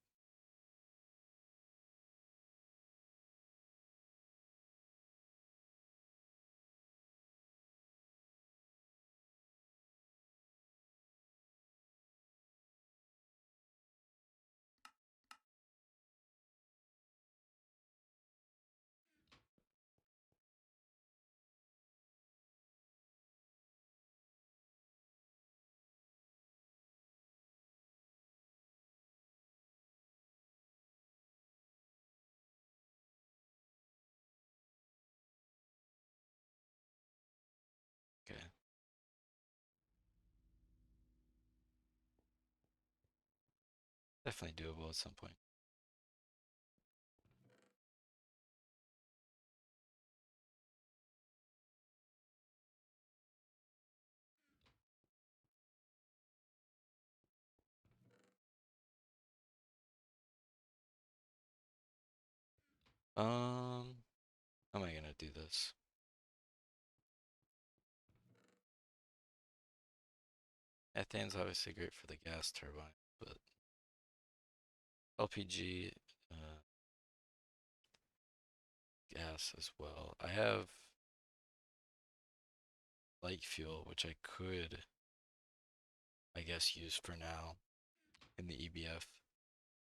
S1: Okay, definitely doable at some point. How am I gonna do this? Methane's obviously great for the gas turbine, but LPG, gas as well. I have light fuel, which I could, I guess, use for now in the EBF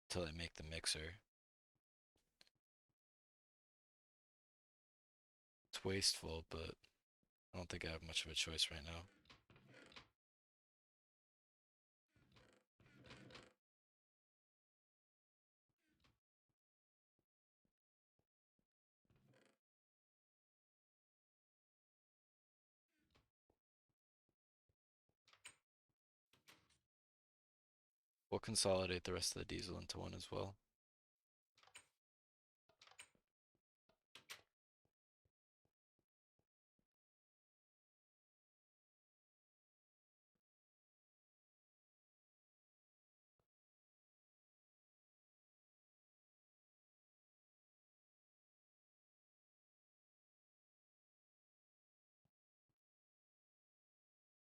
S1: until I make the mixer. It's wasteful, but I don't think I have much of a choice right now. We'll consolidate the rest of the diesel into one as well.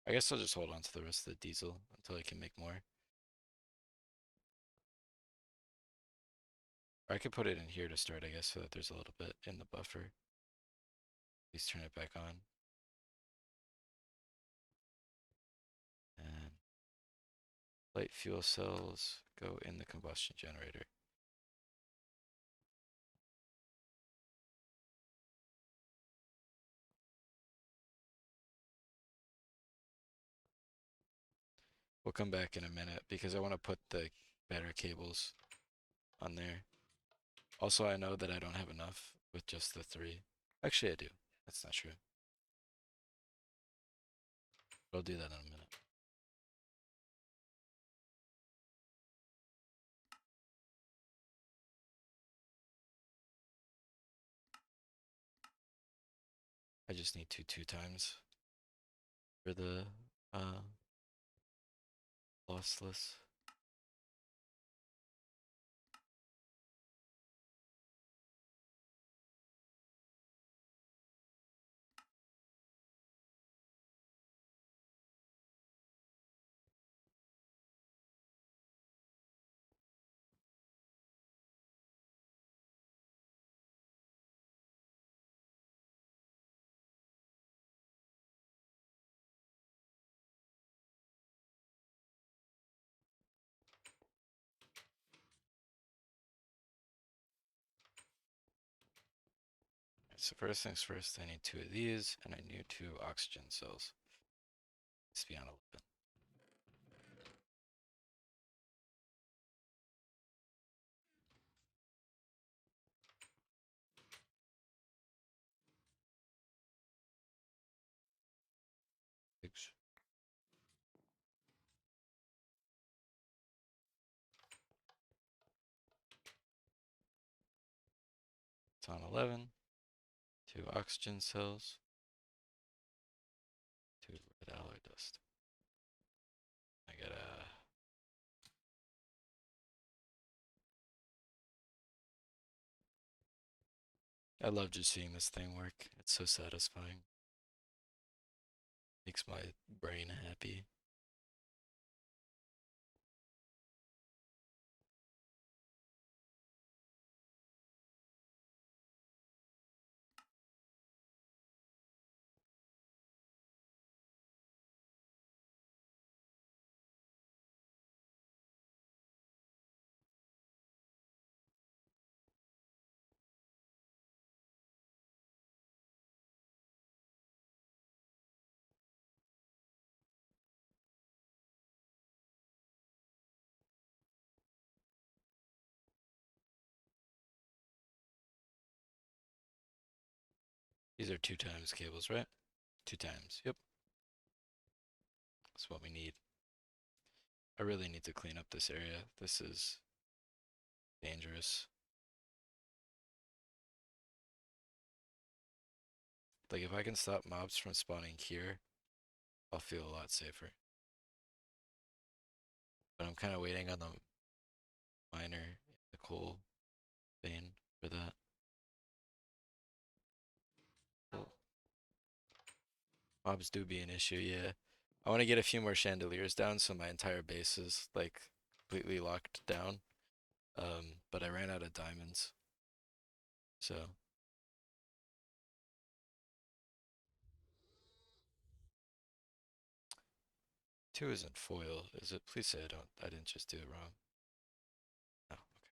S1: I guess I'll just hold on to the rest of the diesel until I can make more. Or I could put it in here to start, I guess, so that there's a little bit in the buffer. Please turn it back on. And light fuel cells go in the combustion generator. We'll come back in a minute because I want to put the better cables on there. Also, I know that I don't have enough with just the 3. Actually, I do. That's not true. I'll do that in a minute. I just need two times for the uh, lossless. So first things first, I need 2 of these, and I need 2 oxygen cells. Let's be on 11. Oops. It's on 11. 2 oxygen cells. 2 red alloy dust. I gotta. I love just seeing this thing work. It's so satisfying. Makes my brain happy. These are 2 times cables, right? 2 times. Yep. That's what we need. I really need to clean up this area. This is dangerous. Like, if I can stop mobs from spawning here, I'll feel a lot safer. But I'm kind of waiting on the miner, the coal vein for that. Cool. Mobs do be an issue, yeah. I want to get a few more chandeliers down so my entire base is, like, completely locked down. But I ran out of diamonds. So. 2 isn't foil, is it? Please say I didn't just do it wrong. Oh, okay.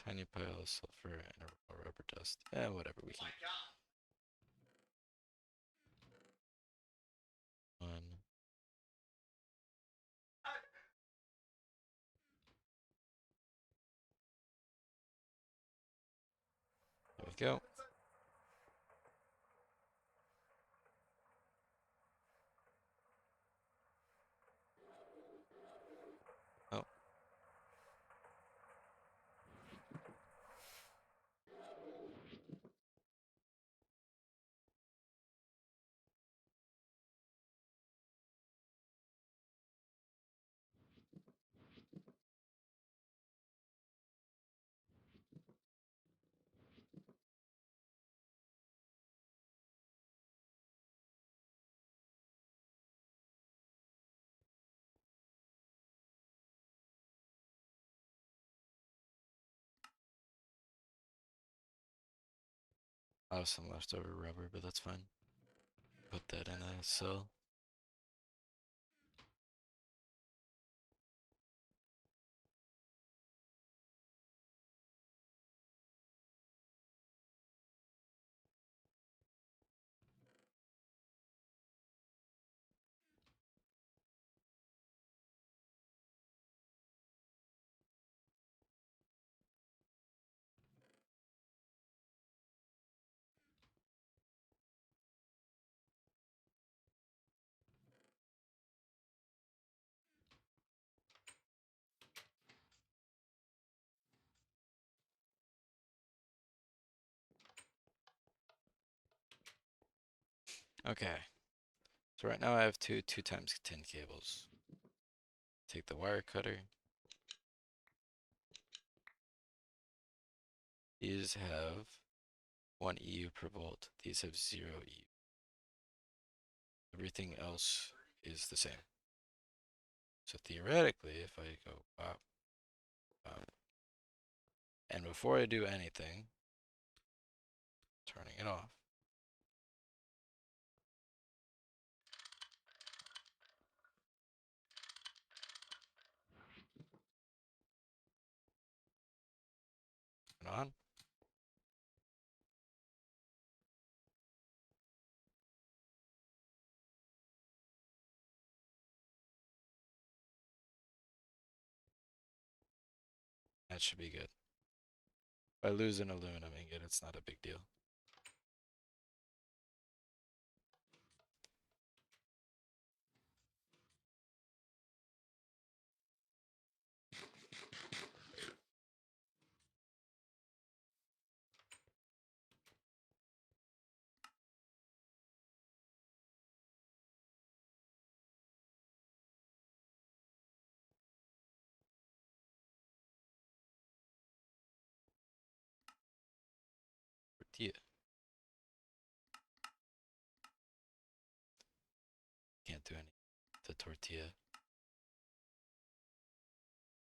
S1: Tiny pile of sulfur and a raw rubber dust. Whatever, we can. One. There we go. Oh, I have some leftover rubber, but that's fine. Put that in a cell. Okay. So right now I have two 2x10 cables. Take the wire cutter. These have 1 EU per volt. These have 0 EU. Everything else is the same. So theoretically, if I go up, up, and before I do anything, turning it off, turn on, that should be good. If I lose an aluminum ingot, it's not a big deal. Tortilla. Can't do any. The tortilla.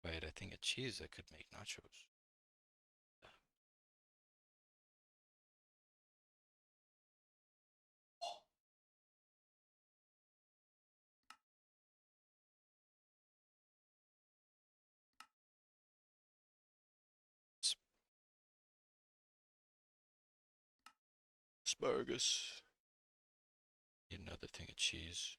S1: Wait, I think a cheese that could make nachos. Asparagus. Need another thing of cheese.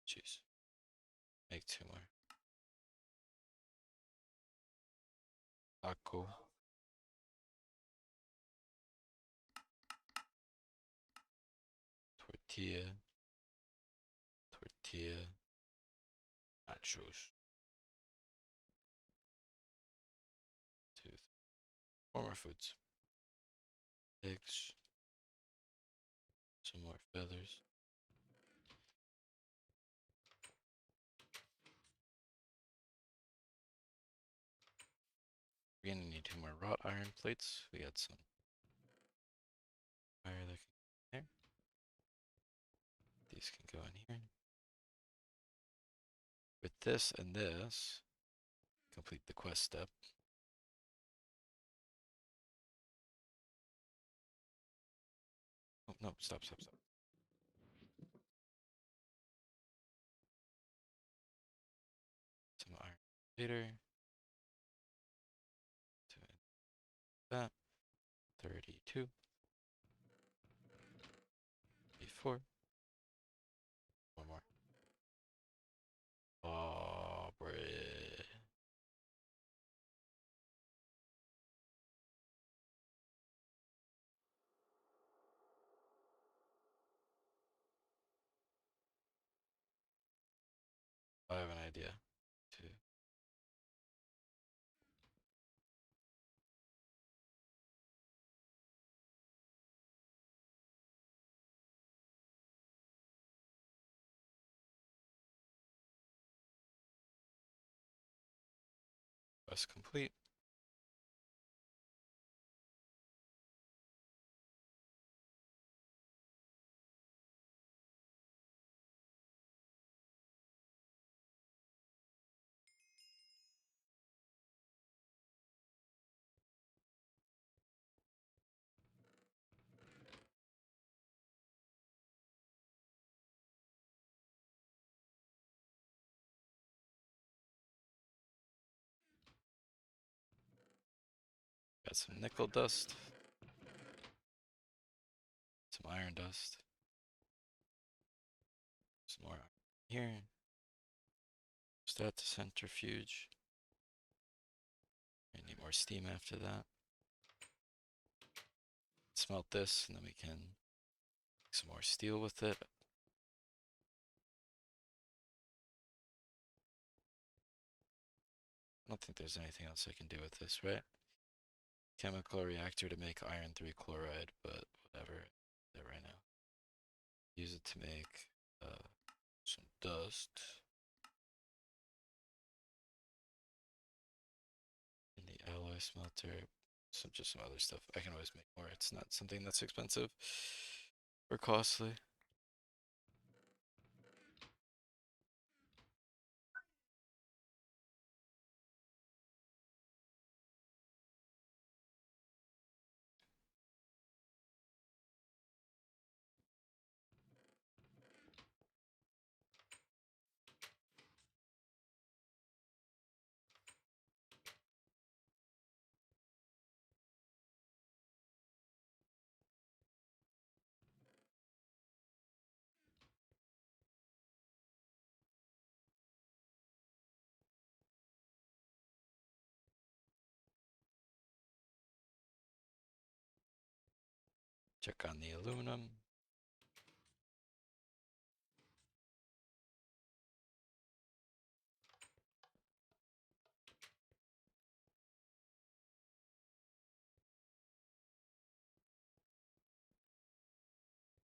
S1: Cheese. Make 2 more. Taco. Tortilla. Tortilla. Nachos. 2, 4 more foods. Eggs. Some more feathers. We're gonna need 2 more wrought iron plates. We got some wire that can go in there. These can go in here. With this and this, complete the quest step. Oh, no, stop. Some iron later. That. 32. 34. 1 more. Oh, bread. I have an idea. 2. Quest complete. some nickel dust. Some iron dust. Some more here. Start the centrifuge. I need more steam after that. Smelt this, and then we can make some more steel with it. I don't think there's anything else I can do with this, right? Chemical reactor to make iron 3 chloride, but whatever. There right now. Use it to make some dust. In the alloy smelter. Just some other stuff. I can always make more. It's not something that's expensive or costly. Check on the aluminum.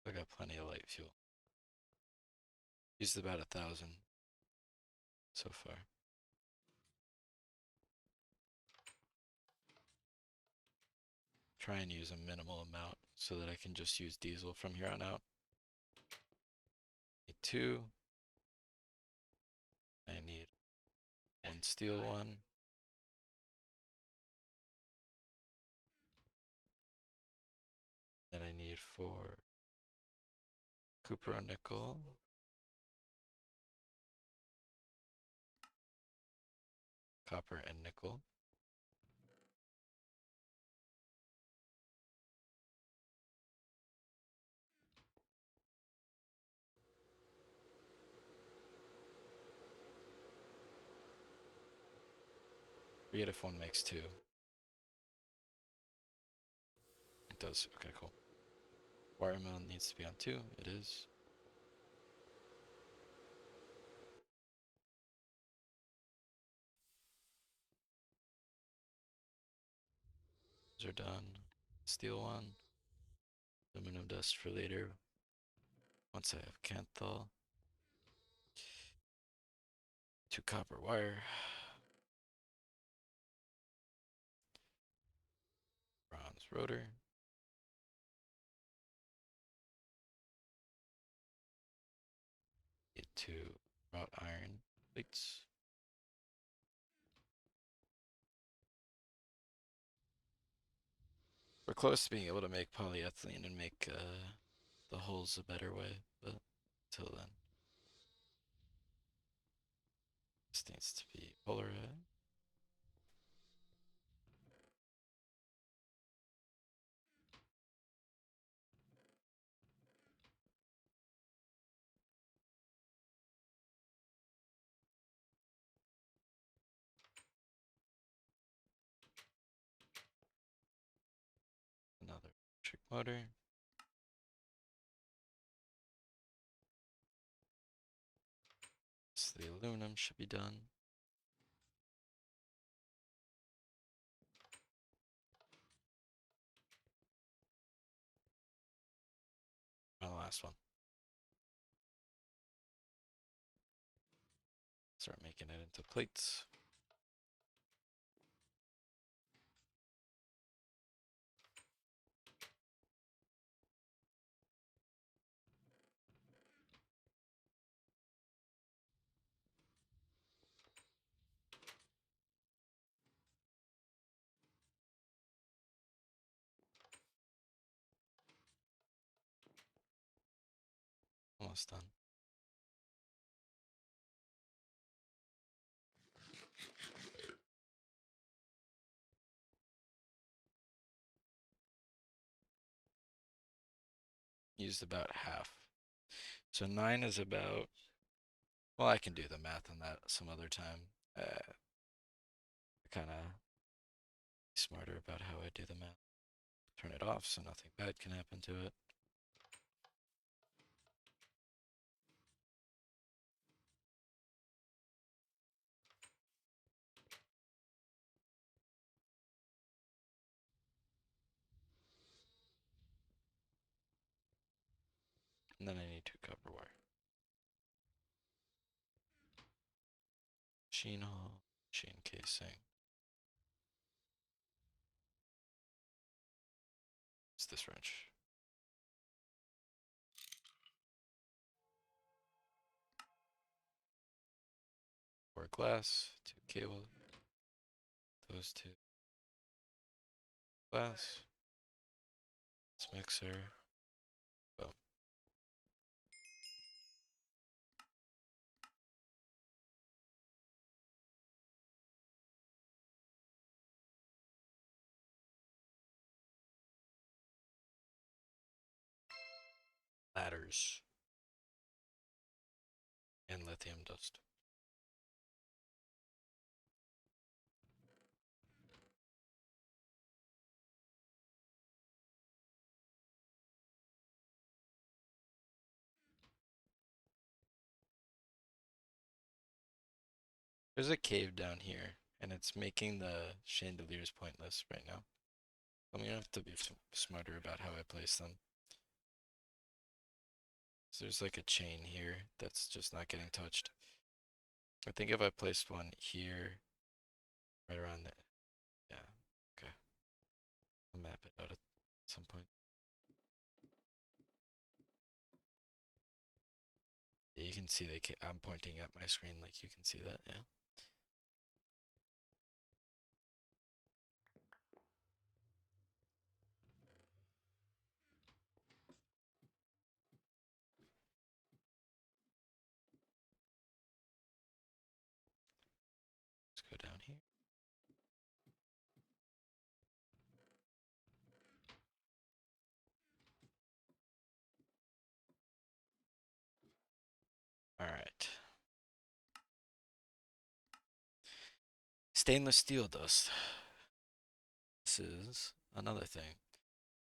S1: I got plenty of light fuel. Used about 1,000 so far. Try and use a minimal amount so that I can just use diesel from here on out. Need 2. I need 1 steel one. Then I need 4 copper and nickel. Copper and nickel. Forget if one makes 2. It does. Okay, cool. Wire mill needs to be on 2. It is. Those are done. Steel one. Aluminum dust for later. Once I have Canthal. 2 copper wire. Bronze rotor. Get 2 wrought iron plates. We're close to being able to make polyethylene and make the hulls a better way, but until then, this needs to be polarized. Another electric motor. So the aluminum should be done. My last one. Start making it into plates. Almost done. used about half. So 9 is about, well, I can do the math on that some other time. Kind of smarter about how I do the math. Turn it off so nothing bad can happen to it. And then I need 2 copper wire. Machine hull, machine casing. What's this wrench? Or glass, 2 cable, those 2 glass. This mixer. Boom. Ladders. And lithium dust. There's a cave down here, and it's making the chandeliers pointless right now. I'm gonna have to be smarter about how I place them. So there's like a chain here that's just not getting touched. I think if I placed one here, right around there, yeah, okay. I'll map it out at some point. Yeah, you can see I'm pointing at my screen like you can see that, yeah. Let's go down here. All right. Stainless steel dust. This is another thing.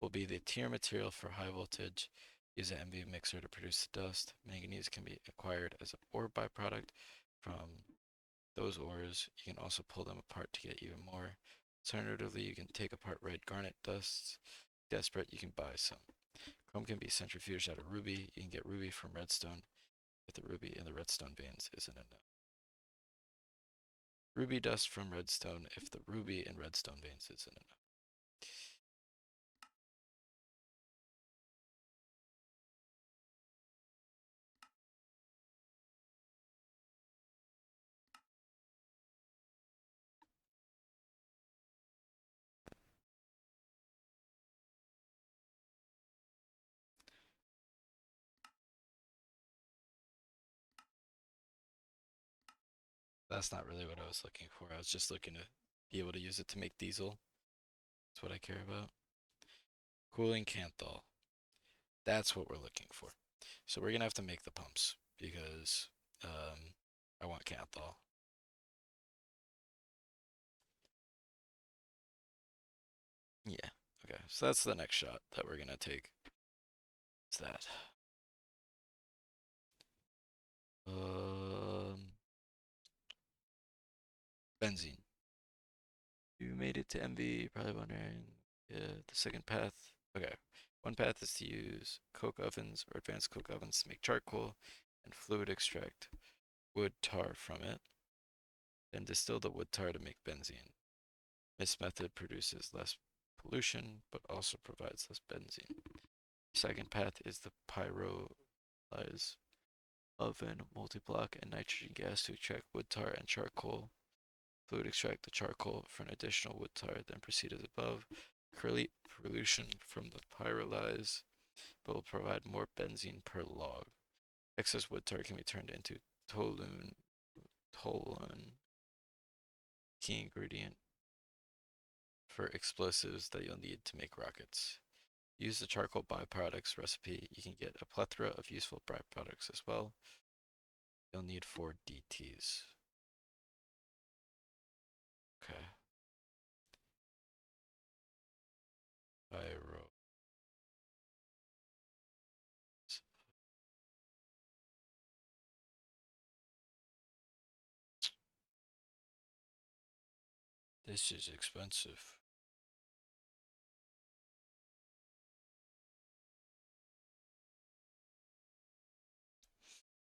S1: Will be the tier material for high voltage. Use an MV mixer to produce the dust. Manganese can be acquired as an ore byproduct from those ores. You can also pull them apart to get even more. Alternatively, you can take apart red garnet dusts. Desperate, you can buy some. Chrome can be centrifuged out of ruby. You can get ruby from redstone if the ruby in the redstone veins isn't enough. Ruby dust from redstone if the ruby in redstone veins isn't enough. That's not really what I was looking for. I was just looking to be able to use it to make diesel. That's what I care about. Cooling Canthal. That's what we're looking for. So we're gonna have to make the pumps because I want Canthal. Yeah. Okay. So that's the next shot that we're gonna take. Is that? Um, Benzene. You made it to MV. Probably wondering. Yeah. The second path. Okay. One path is to use coke ovens or advanced coke ovens to make charcoal and fluid extract wood tar from it. Then distill the wood tar to make benzene. This method produces less pollution, but also provides less benzene. Second path is the pyrolyze oven, multi-block, and nitrogen gas to extract wood tar and charcoal. Fluid extract the charcoal for an additional wood tar, then proceed as above. Curly pollution from the pyrolyze, but will provide more benzene per log. Excess wood tar can be turned into toluene, key ingredient for explosives that you'll need to make rockets. Use the charcoal byproducts recipe. You can get a plethora of useful byproducts as well. You'll need 4 DTs. Okay. Pyro. This is expensive.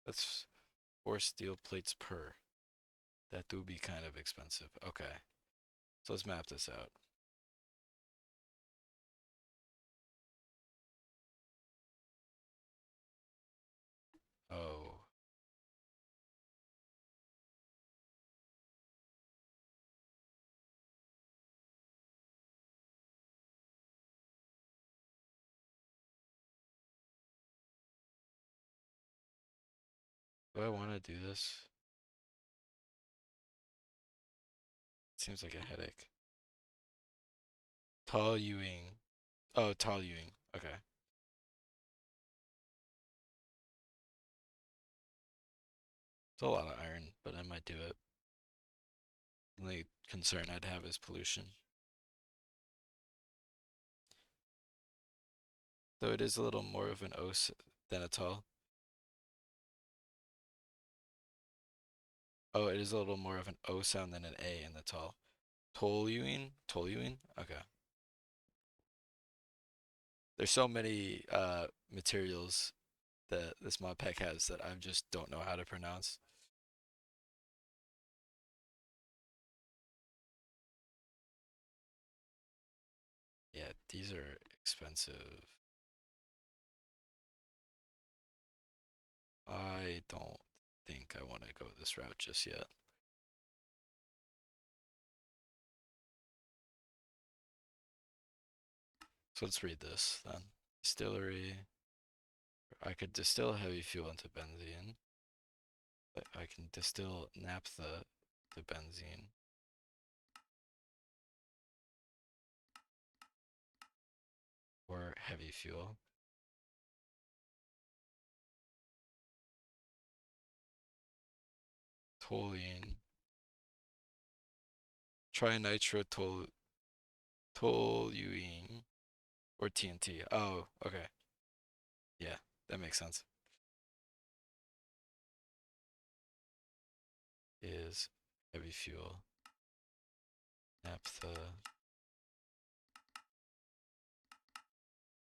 S1: That's 4 steel plates per. That do be kind of expensive. Okay. So let's map this out. Oh. Do I want to do this? Seems like a headache. Tall Ewing. Oh, tall Ewing. Okay. It's a lot of iron, but I might do it. The only concern I'd have is pollution. Though it is a little more of an O than a tall. Oh, it is a little more of an O sound than an A in the tall. Toluene? Toluene? Okay. There's so many materials that this mod pack has that I just don't know how to pronounce. Yeah, these are expensive. I don't think I want to go this route just yet. So let's read this then. Distillery. I could distill heavy fuel into benzene. But I can distill naphtha to benzene. Or heavy fuel. Toluene. Trinitro toluene. Or TNT. Oh, okay. Yeah, that makes sense. Is heavy fuel. Naphtha.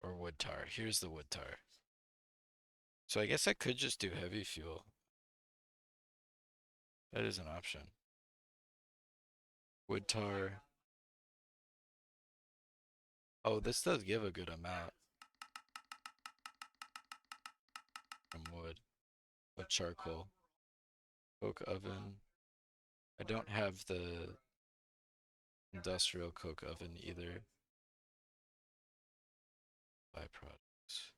S1: Or wood tar. Here's the wood tar. So I guess I could just do heavy fuel. That is an option. Wood tar. Oh, this does give a good amount from wood. But charcoal. Coke oven. I don't have the industrial coke oven either. Byproducts.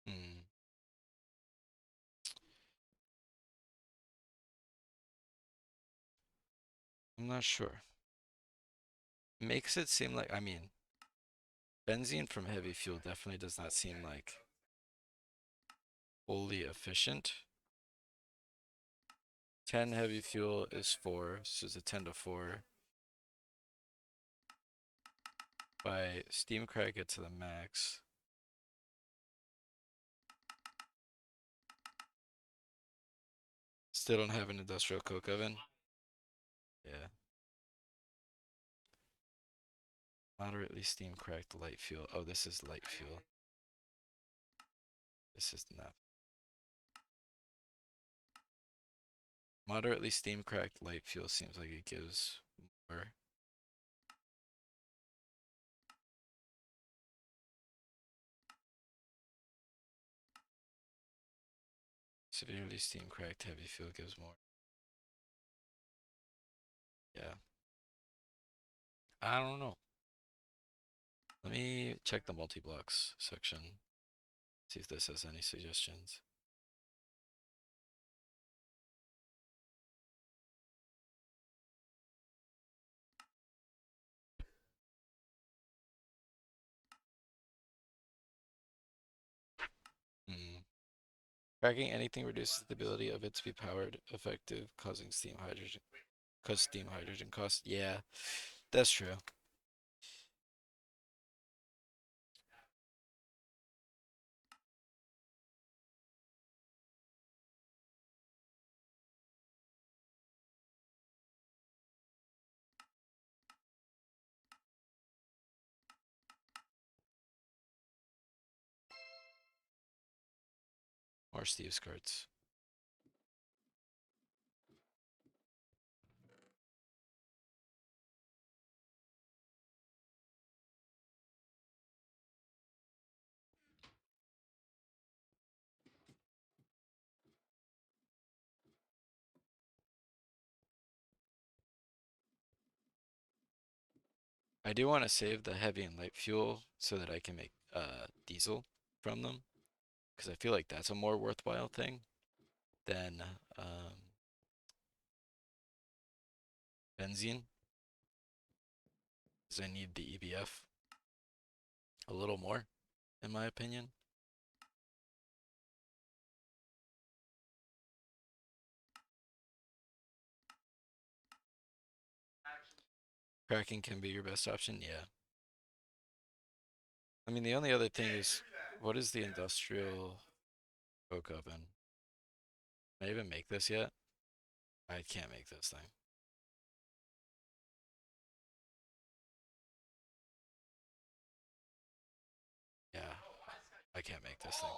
S1: Hmm. I'm not sure. Makes it seem like, I mean, benzene from heavy fuel definitely does not seem like fully efficient. 10 heavy fuel is 4, so it's a 10 to 4. By steam crack it to the max. Still don't have an industrial coke oven. Yeah. Moderately steam cracked light fuel. Oh, this is light fuel. This is not. Moderately steam cracked light fuel seems like it gives more. Severely steam cracked heavy fuel gives more. Yeah. I don't know. Let me check the multi-blocks section. See if this has any suggestions. Cracking anything reduces the ability of it to be powered effective, causing steam hydrogen. Cause steam hydrogen costs. Yeah, that's true. More Steve's cards. I do want to save the heavy and light fuel so that I can make diesel from them because I feel like that's a more worthwhile thing than benzene because I need the EBF a little more, in my opinion. Cracking can be your best option, yeah. I mean, the only other thing is, what is the industrial coke oven? Can I even make this yet? I can't make this thing. Yeah, I can't make this thing.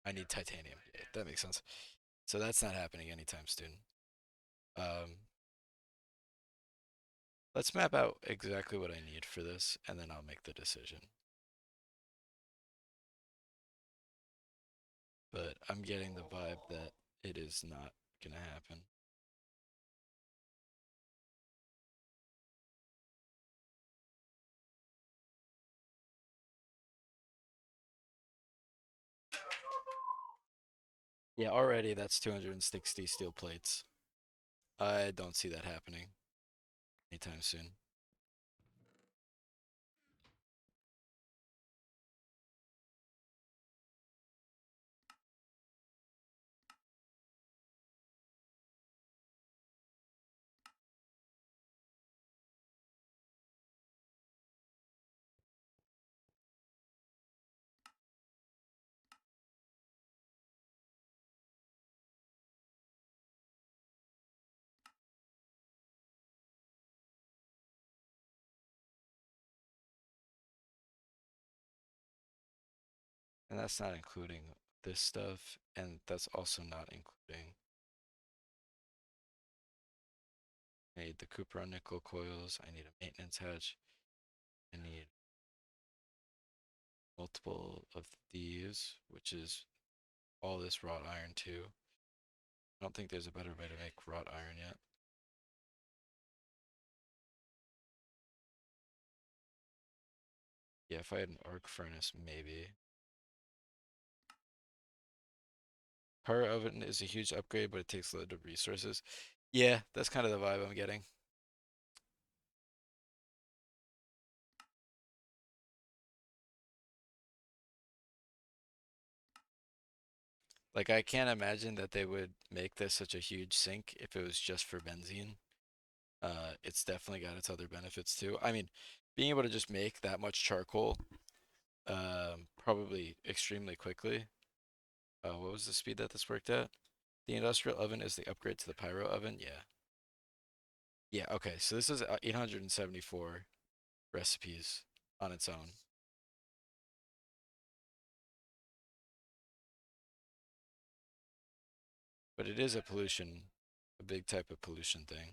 S1: I need titanium. Yeah, that makes sense. So that's not happening anytime soon. Um, let's map out exactly what I need for this, and then I'll make the decision. But I'm getting the vibe that it is not gonna happen. Yeah, already that's 260 steel plates. I don't see that happening anytime soon. And that's not including this stuff, and that's also not including. I need the Cupron nickel coils. I need a maintenance hatch. I need multiple of these, which is all this wrought iron too. I don't think there's a better way to make wrought iron yet. Yeah, if I had an arc furnace, maybe. Power oven is a huge upgrade, but it takes a lot of resources. Yeah, that's kind of the vibe I'm getting. Like, I can't imagine that they would make this such a huge sink if it was just for benzene. It's definitely got its other benefits too. I mean, being able to just make that much charcoal, probably extremely quickly. What was the speed that this worked at? The industrial oven is the upgrade to the pyro oven. Yeah. Yeah, okay. So this is 874 recipes on its own. But it is a pollution, a big type of pollution thing.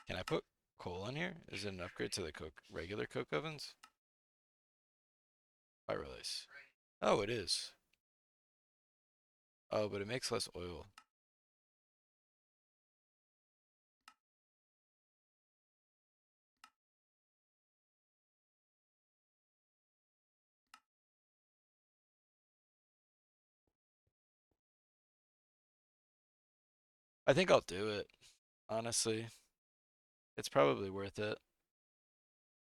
S1: Can I put coal in here? Is it an upgrade to the coke, regular coke ovens? Pyrolase. Oh, it is. Oh, but it makes less oil. I think I'll do it, honestly. It's probably worth it.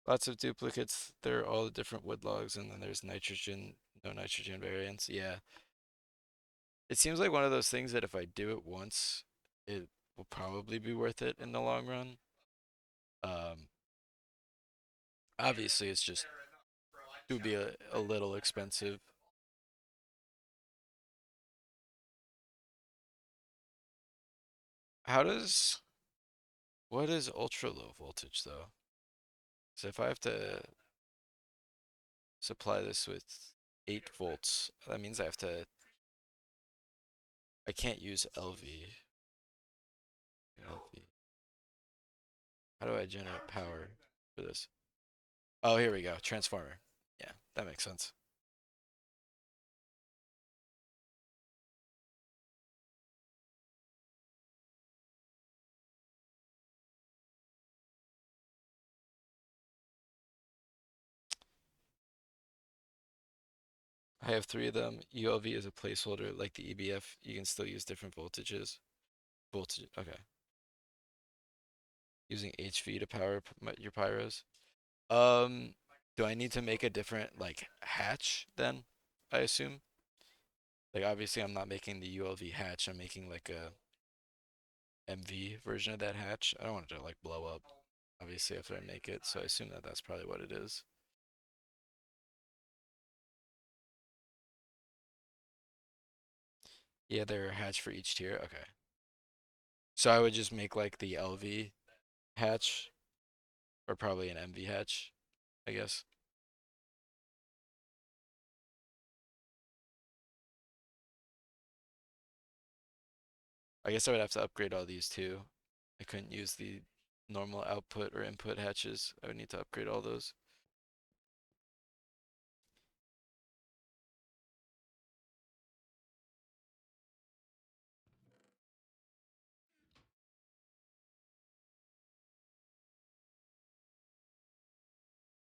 S1: Lots of duplicates. There are all the different wood logs, and then there's nitrogen, no nitrogen variants. Yeah. It seems like one of those things that if I do it once, it will probably be worth it in the long run. Um, Obviously, it's just it would be a little expensive. How does what is ultra low voltage though? So if I have to supply this with 8 volts, that means I can't use LV. LV. How do I generate power for this? Oh, here we go. Transformer. Yeah, that makes sense. I have 3 of them. ULV is a placeholder like the EBF. You can still use different voltages. Voltage. Okay. Using HV to power your pyros. Um, do I need to make a different like hatch then? I assume. Like obviously I'm not making the ULV hatch. I'm making like a MV version of that hatch. I don't want it to like blow up. Obviously after I make it, so I assume that that's probably what it is. Yeah, they're a hatch for each tier. Okay. So I would just make like the LV hatch or probably an MV hatch, I guess. I guess I would have to upgrade all these too. I couldn't use the normal output or input hatches. I would need to upgrade all those.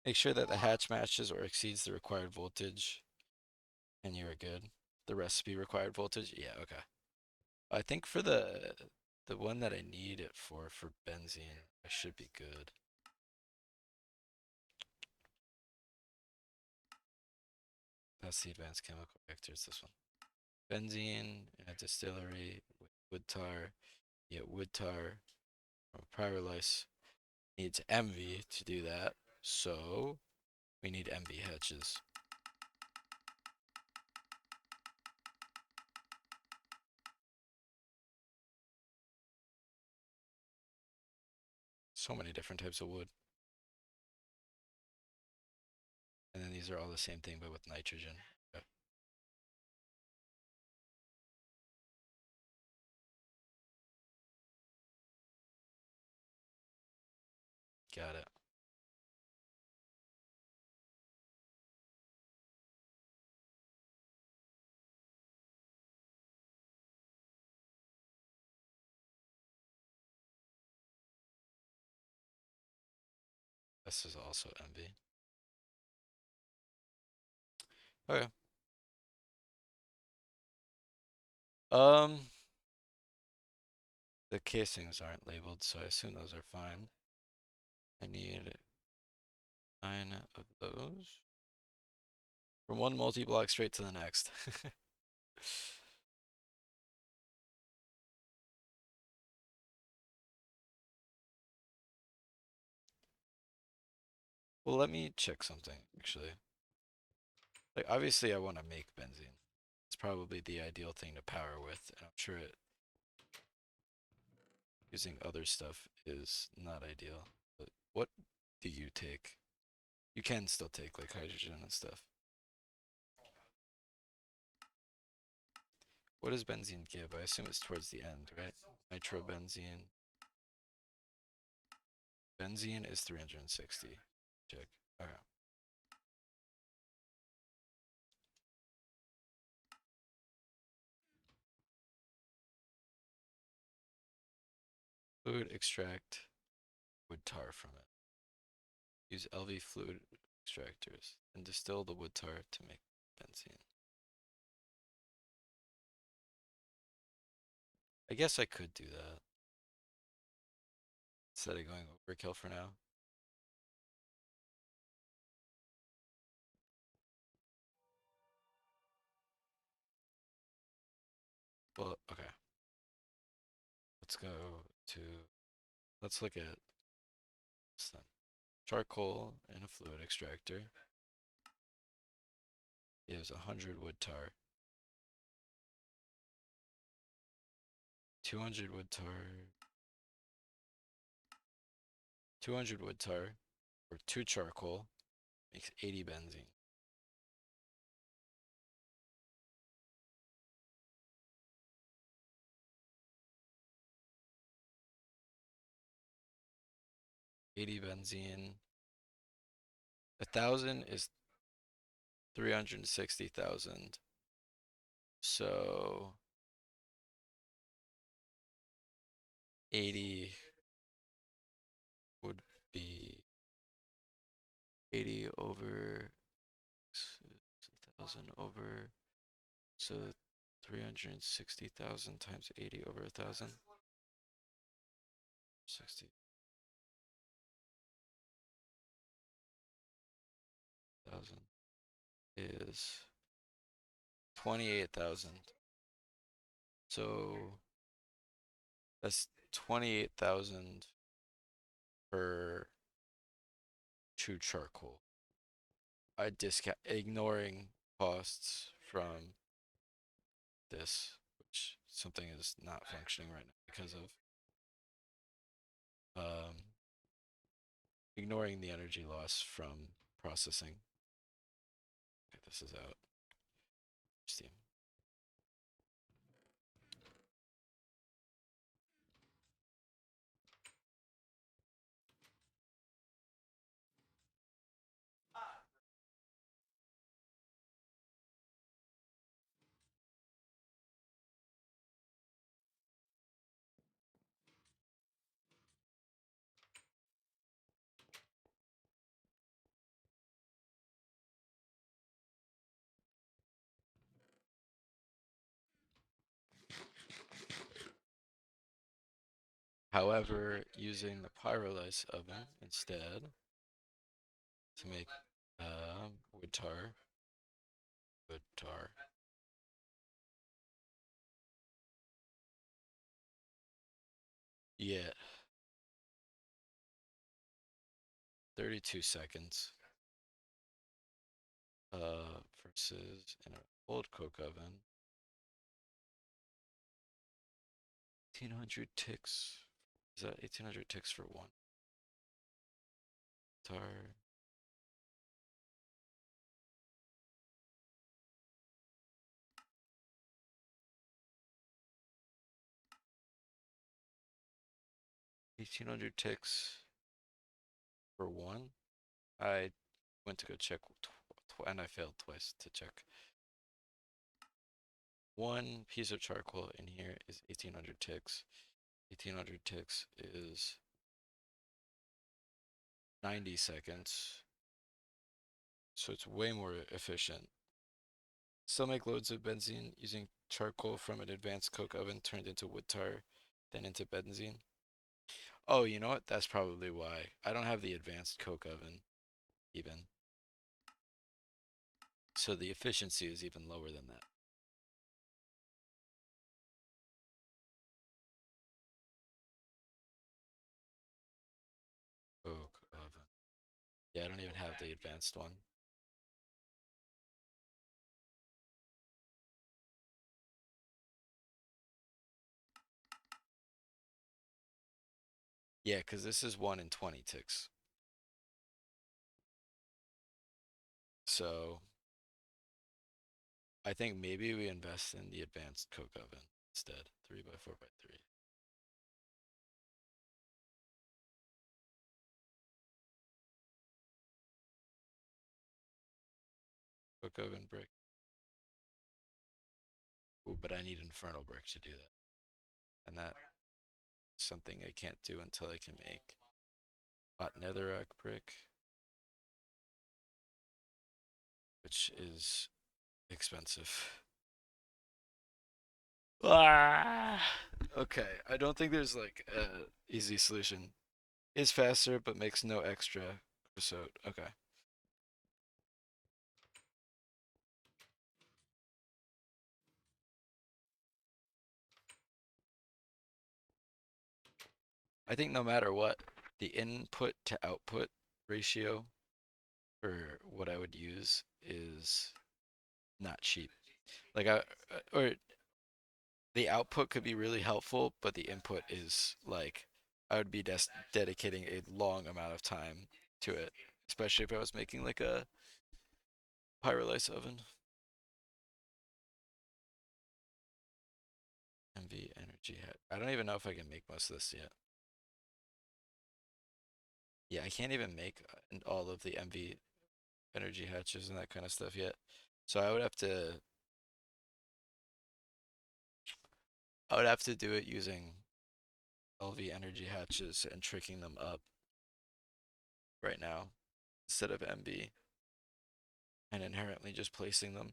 S1: Make sure that the hatch matches or exceeds the required voltage, and you are good. The recipe required voltage? Yeah, okay. I think for the one that I need it for benzene, I should be good. That's the advanced chemical reactors, this one. Benzene in a distillery with wood tar. Yeah, wood tar from pyrolysis needs MV to do that. So we need MV hatches. So many different types of wood. And then these are all the same thing but with nitrogen. Okay, got it. This is also MV. Okay. Um, the casings aren't labeled, so I assume those are fine. I need 9 of those. From one multi-block straight to the next. Well, let me check something, actually. Like, obviously I want to make benzene. It's probably the ideal thing to power with, and I'm sure using other stuff is not ideal. But what do you take? You can still take, like, hydrogen and stuff. What does benzene give? I assume it's towards the end, right? Nitrobenzene. Benzene is 360. Check. Okay. Fluid extract wood tar from it. Use LV fluid extractors and distill the wood tar to make benzene. I guess I could do that instead of going overkill for now. Well, okay. Let's go to, let's look at this then. Charcoal and a fluid extractor. Gives 100 wood tar. 200 wood tar. 200 wood tar or 2 charcoal makes 80 benzene. 80 benzene. 1,000 is 360,000. So 80 would be 80 over 1,000 over, so 360,000 times 80 over 1,000. 60,000 is 28,000. So that's 28,000 per 2 charcoal. I discount ignoring costs from this, which something is not functioning right now because of ignoring the energy loss from processing. Okay, this is out. Steam. However, using the pyrolysis oven instead to make wood tar, wood tar. Yeah, 32 seconds. Versus in an old coke oven, 1,800 ticks. Is that 1,800 ticks for one tar? 1,800 ticks for one. I went to go check, and I failed twice to check. One piece of charcoal in here is 1,800 ticks. 1,800 ticks is 90 seconds. So it's way more efficient. Still make loads of benzene using charcoal from an advanced coke oven turned into wood tar, then into benzene. Oh, you know what? That's probably why. I don't have the advanced coke oven even. So the efficiency is even lower than that. Coke oven. Yeah, I don't even have the advanced one. Yeah, because this is 1 in 20 ticks. So I think maybe we invest in the advanced coke oven instead. 3x4x3. Coke oven brick. Ooh, but I need infernal brick to do that. And that's something I can't do until I can make hot netherrack brick, which is expensive. Ah! Okay, I don't think there's like a easy solution. Is faster but makes no extra creosote. Okay. I think no matter what, the input to output ratio for what I would use is not cheap. Like or the output could be really helpful, but the input is like I would be dedicating a long amount of time to it, especially if I was making like a pyrolysis oven. MV energy hat. I don't even know if I can make most of this yet. Yeah, I can't even make all of the MV energy hatches and that kind of stuff yet. So I would have to do it using LV energy hatches and tricking them up right now instead of MV and inherently just placing them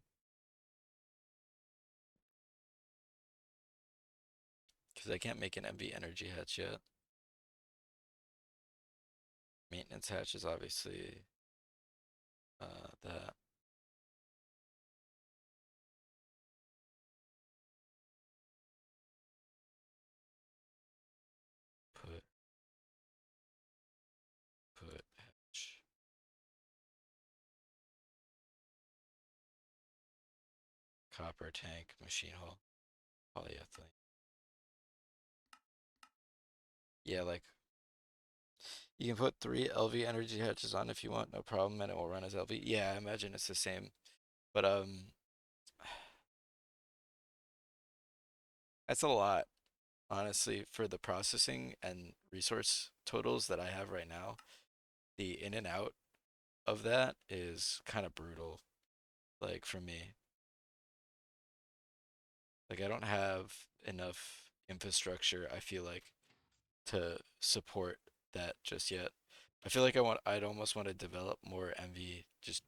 S1: because I can't make an MV energy hatch yet. Maintenance hatch is obviously that put put hatch copper tank machine hull polyethylene. Yeah, like you can put three LV energy hatches on if you want, no problem, and it will run as LV. Yeah, I imagine it's the same, but that's a lot honestly for the processing and resource totals that I have right now. The in and out of that is kind of brutal, like for me. Like I don't have enough infrastructure, I feel like, to support that just yet. I feel like I'd almost want to develop more MV just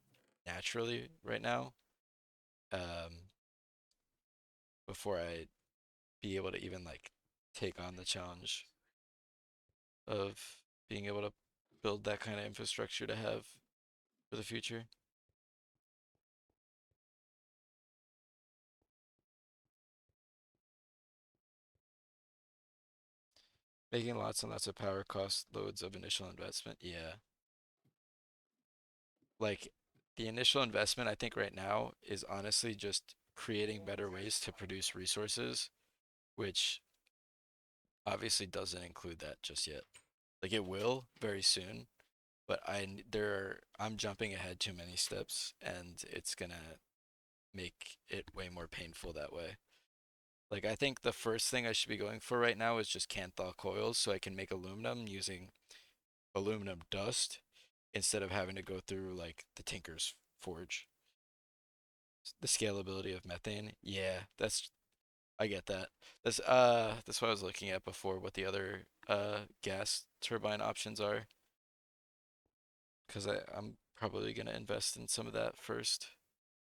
S1: naturally right now, um, before I be able to even like take on the challenge of being able to build that kind of infrastructure to have for the future. Making lots and lots of power costs loads of initial investment. Yeah. Like the initial investment, I think right now is honestly just creating better ways to produce resources, which obviously doesn't include that just yet. Like it will very soon, but I'm jumping ahead too many steps and it's gonna make it way more painful that way. Like I think the first thing I should be going for right now is just Canthal coils so I can make aluminum using aluminum dust instead of having to go through like the Tinker's Forge. The scalability of methane. Yeah, that's I get that. That's what I was looking at before what the other gas turbine options are because I'm probably gonna invest in some of that first.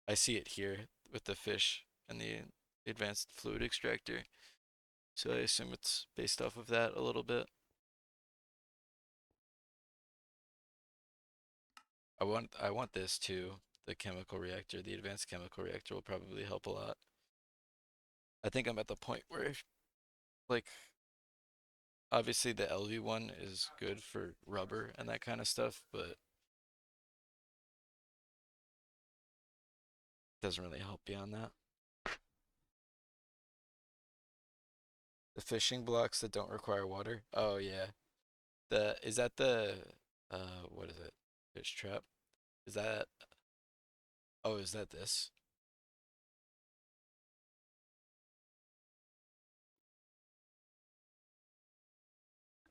S1: I see it here with the fish and the advanced fluid extractor. So I assume it's based off of that a little bit. I want this too. The chemical reactor, the advanced chemical reactor will probably help a lot. I think I'm at the point where like obviously the LV one is good for rubber and that kind of stuff, but doesn't really help beyond that. The fishing blocks that don't require water. Oh yeah. The is that the what is it? Fish trap? Is that oh is that this?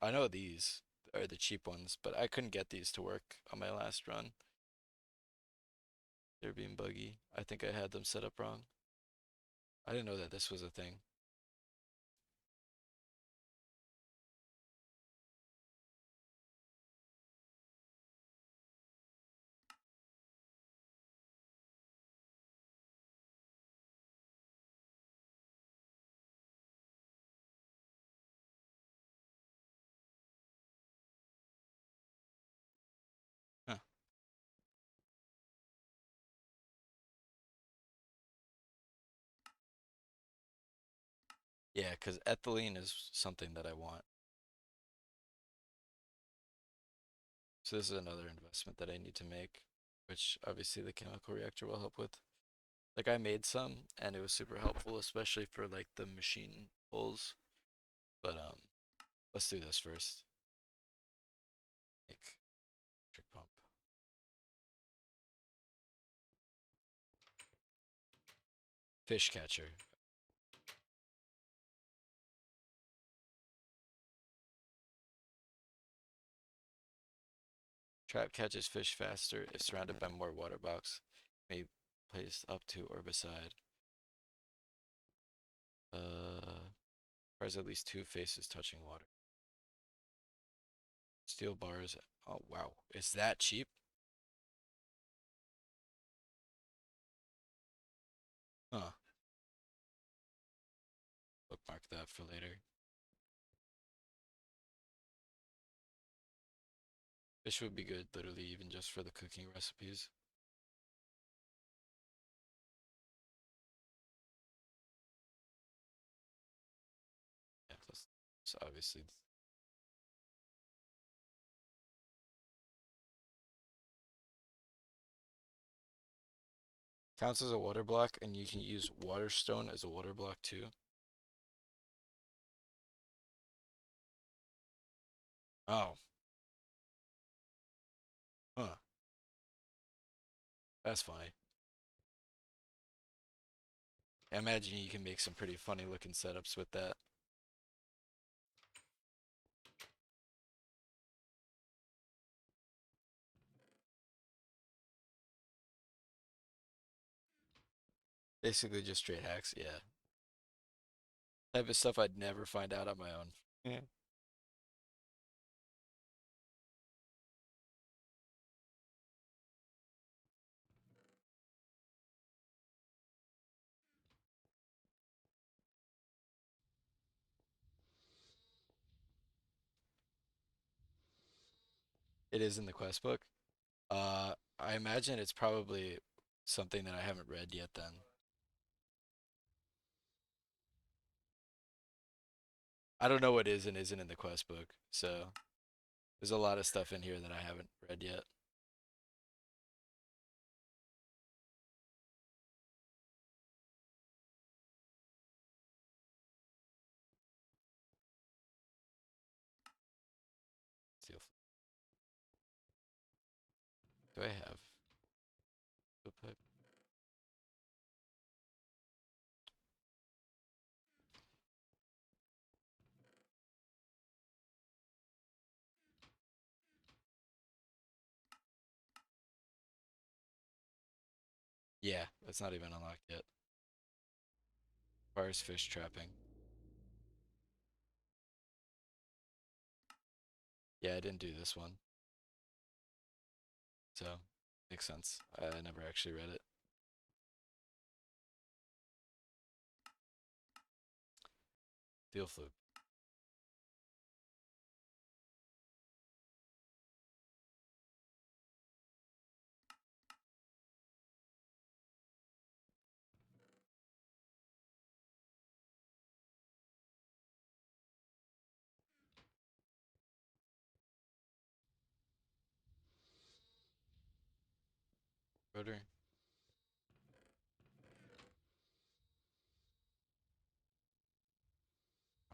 S1: I know these are the cheap ones, but I couldn't get these to work on my last run. They're being buggy. I think I had them set up wrong. I didn't know that this was a thing. Huh. Yeah, because ethylene is something that I want. So this is another investment that I need to make, which obviously the chemical reactor will help with. Like I made some and it was super helpful, especially for like the machine pulls. But let's do this first. Make electric pump. Fish catcher. Trap catches fish faster if surrounded by more water box. May be placed up to or beside. Requires at least two faces touching water. Steel bars. Oh wow, is that cheap? Huh. Bookmark that for later. Fish would be good, literally, even just for the cooking recipes. Yeah, plus, so obviously. Counts as a water block, and you can use water stone as a water block too. Oh, huh. That's funny. I imagine you can make some pretty funny looking setups with that. Basically just straight hacks, yeah. Type of stuff I'd never find out on my own. Yeah. It is in the quest book. I imagine it's probably something that I haven't read yet then. I don't know what is and isn't in the quest book, so there's a lot of stuff in here that I haven't read yet. Steel. Do I have the pipe? Yeah, it's not even unlocked yet. Requires fish trapping. Yeah, I didn't do this one, so makes sense. I never actually read it. Steel flute. Rotor.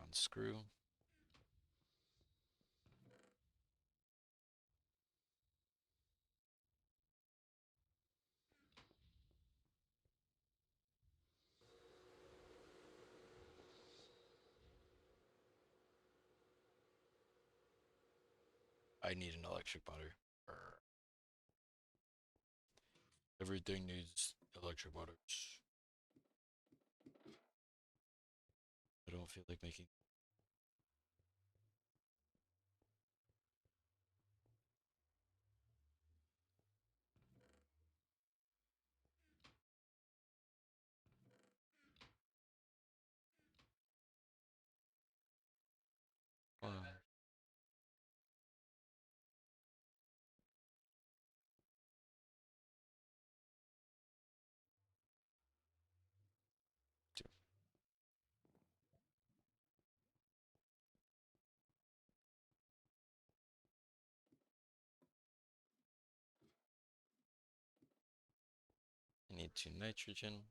S1: Unscrew. I need an electric motor. Everything needs electric motors. I don't feel like making. to nitrogen.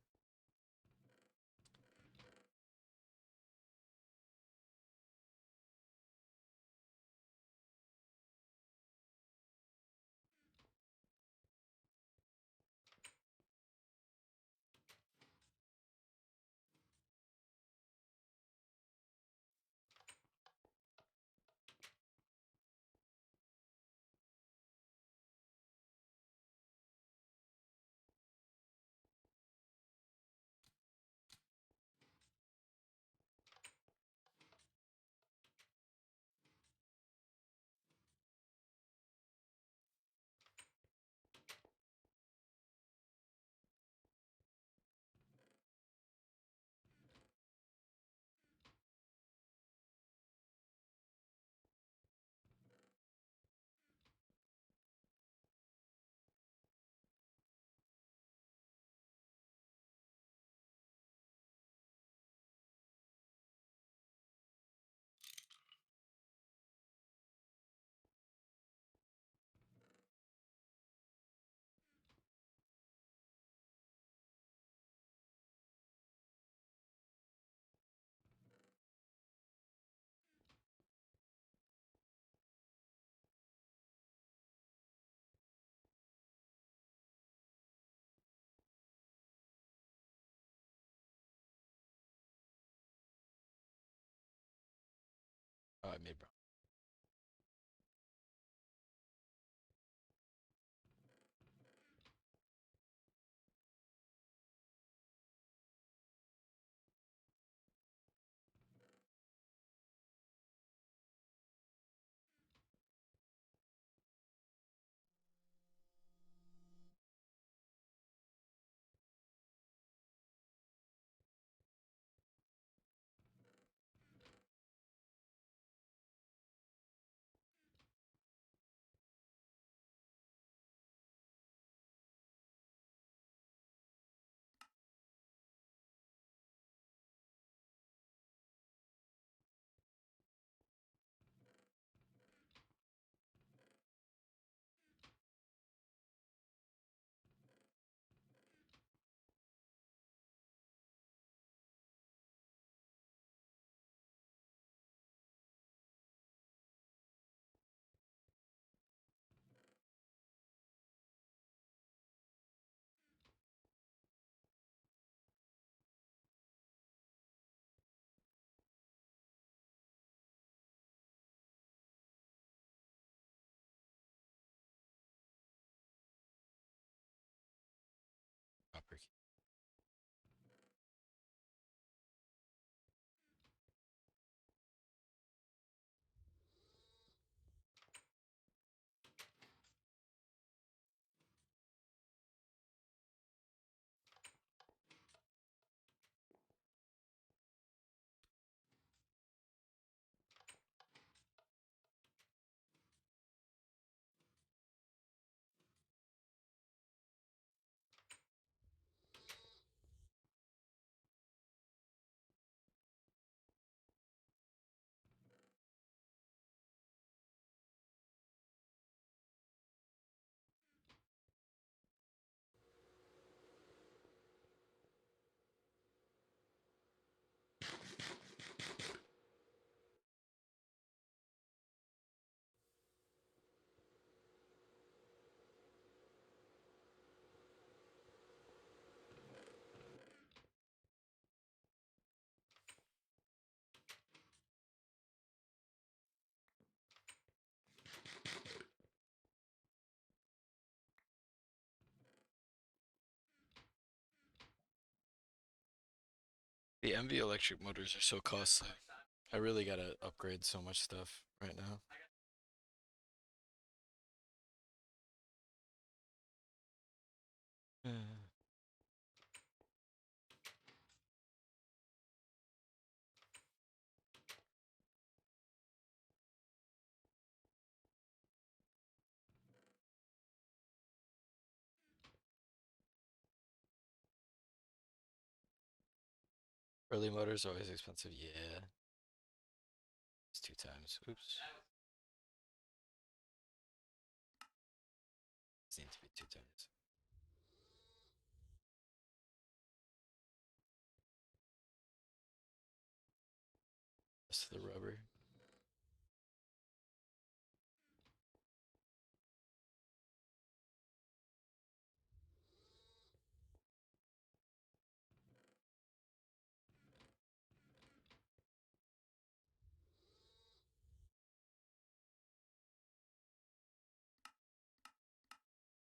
S1: Oh, I made brown. Copper key. The MV electric motors are so costly. I really gotta upgrade so much stuff right now. Early motors always expensive. Yeah, it's 2 times. Oops. It needs to be 2 times. rest of the rubber.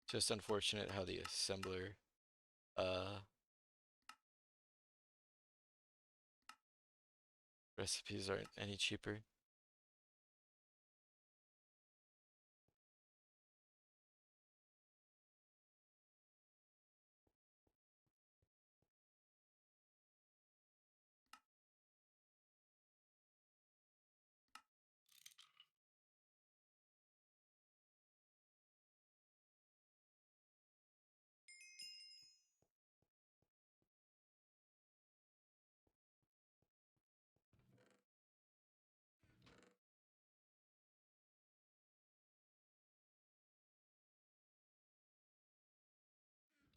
S1: Just unfortunate how the assembler recipes aren't any cheaper.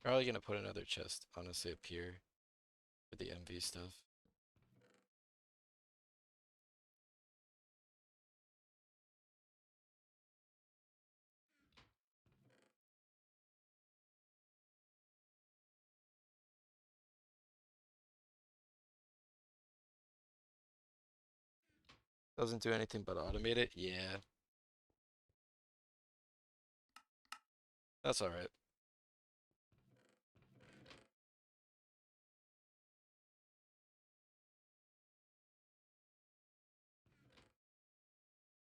S1: Probably gonna put another chest, honestly, up here for the MV stuff. Doesn't do anything but automate it? Yeah, that's alright.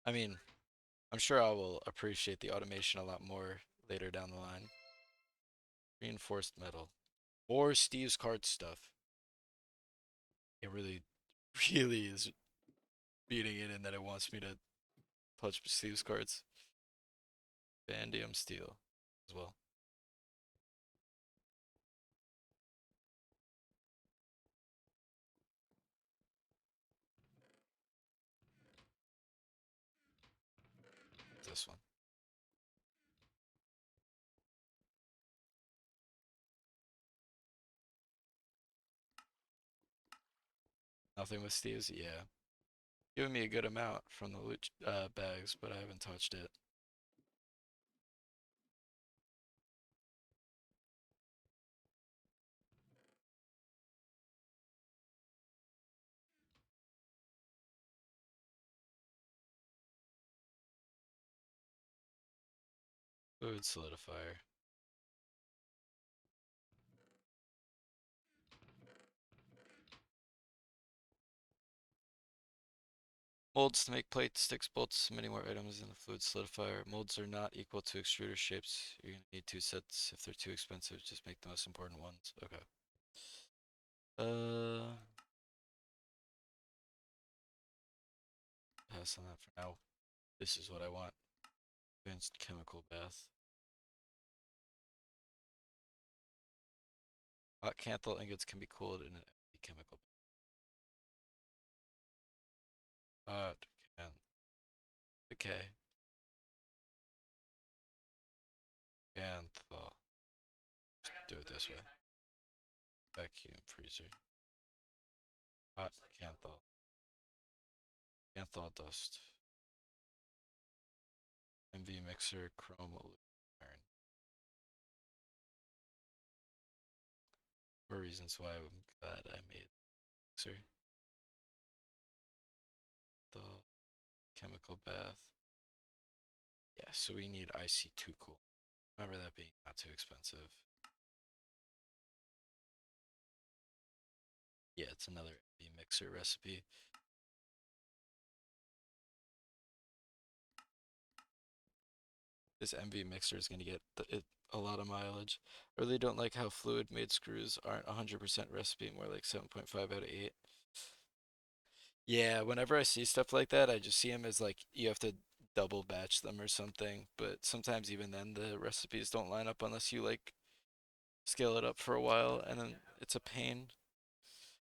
S1: I mean, I'm sure I will appreciate the automation a lot more later down the line. Reinforced metal. Or Steve's card stuff. It really, really is beating it in that it wants me to touch Steve's cards. Vanadium steel as well. This one. Nothing with Steve's? Yeah. Giving me a good amount from the loot bags, but I haven't touched it. Fluid solidifier. Molds to make plates, sticks, bolts, many more items in the fluid solidifier. Molds are not equal to extruder shapes. You're gonna need 2 sets. If they're too expensive, just make the most important ones. Okay. Pass on that for now. This is what I want. Advanced chemical bath. Hot Canthal ingots can be cooled in an empty chemical bath. Hot can. Okay. Canthal. Do it this way. Vacuum freezer. Hot Canthal. Canthal dust. MV mixer, chrome iron. For reasons why I'm glad I made mixer. The chemical bath. Yeah, so we need IC2 cool. Remember that being not too expensive. Yeah, it's another MV mixer recipe. This MV mixer is going to get a lot of mileage. I really don't like how fluid made screws aren't 100% recipe, more like 7.5 out of 8. Yeah, whenever I see stuff like that, I just see them as like you have to double batch them or something. But sometimes even then, the recipes don't line up unless you like scale it up for a while, and then it's a pain.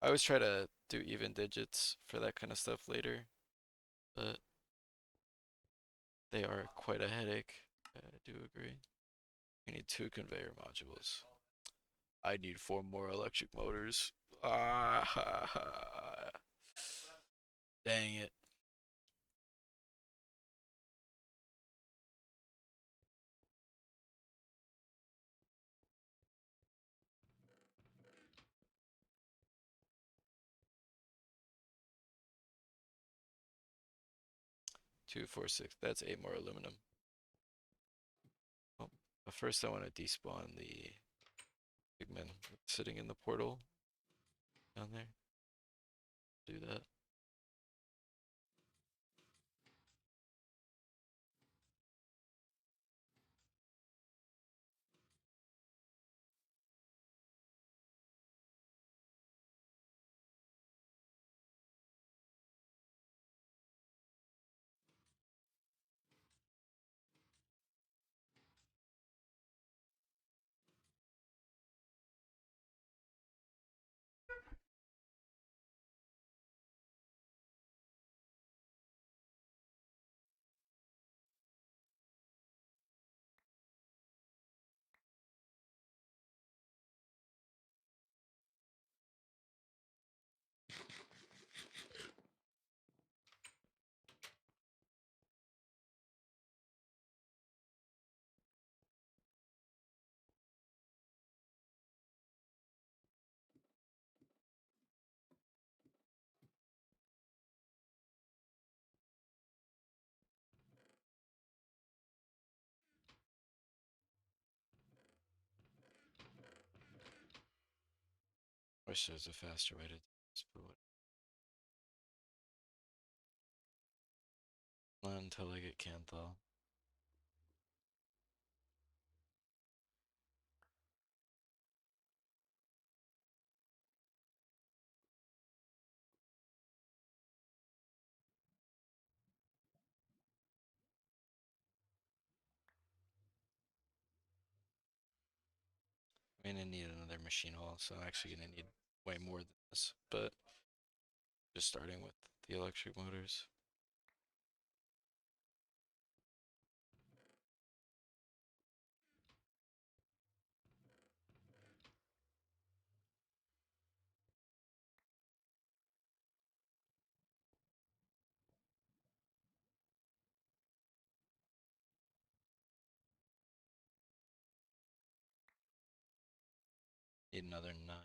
S1: I always try to do even digits for that kind of stuff later, but they are quite a headache. I do agree. We need 2 conveyor modules. I need 4 more electric motors. Ah, Dang it. Two, four, six. That's eight more aluminum. Oh, but first I want to despawn the pigman sitting in the portal down there. Do that. Wish there was a faster way to do this, but not until I get Canthal. I mean, I need another machine hall, so I'm actually gonna need way more than this, but just starting with the electric motors. Need another 9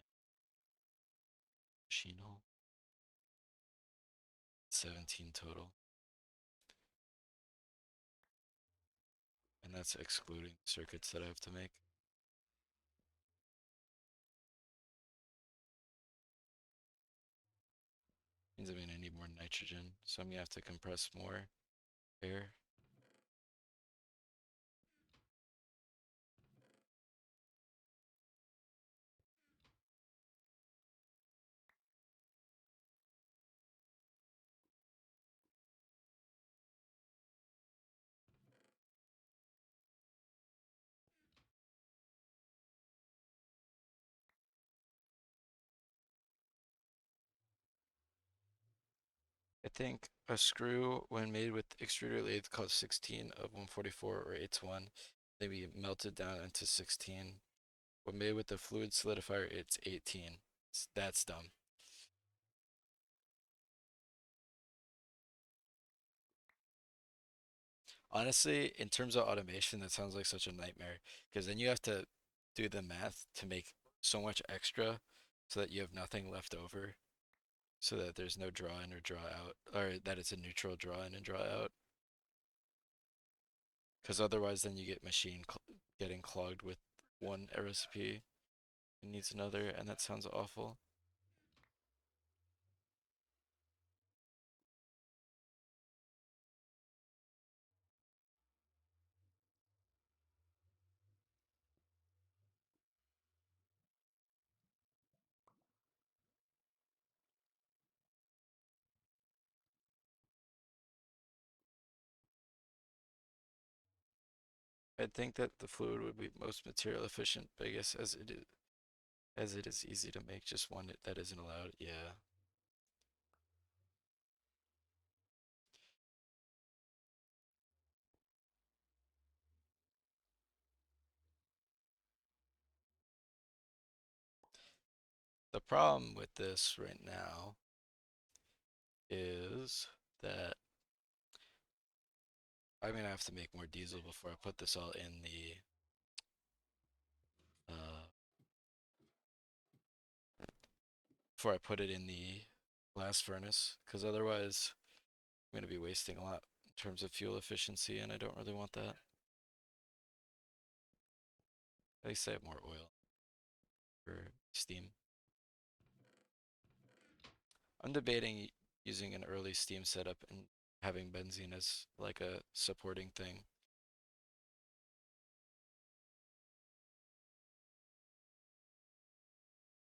S1: machine hall. 17 total. And that's excluding circuits that I have to make. Means I need more nitrogen, so I'm gonna have to compress more air. I think a screw, when made with extruder lathe, costs 16 of 144 or 8 to 1. Maybe melted down into 16. When made with the fluid solidifier, it's 18. That's dumb. Honestly, in terms of automation, that sounds like such a nightmare because then you have to do the math to make so much extra so that you have nothing left over, so that there's no draw in or draw out, or that it's a neutral draw in and draw out. Because otherwise, then you get getting clogged with one recipe and needs another, and that sounds awful. I think that the fluid would be most material efficient, but I guess as it is easy to make just one that isn't allowed. Yeah. The problem with this right now is that I'm gonna have to make more diesel before I put this all in the uh, before I put it in the blast furnace, because otherwise I'm gonna be wasting a lot in terms of fuel efficiency, and I don't really want that. At least I have more oil for steam. I'm debating using an early steam setup and having benzene as like a supporting thing.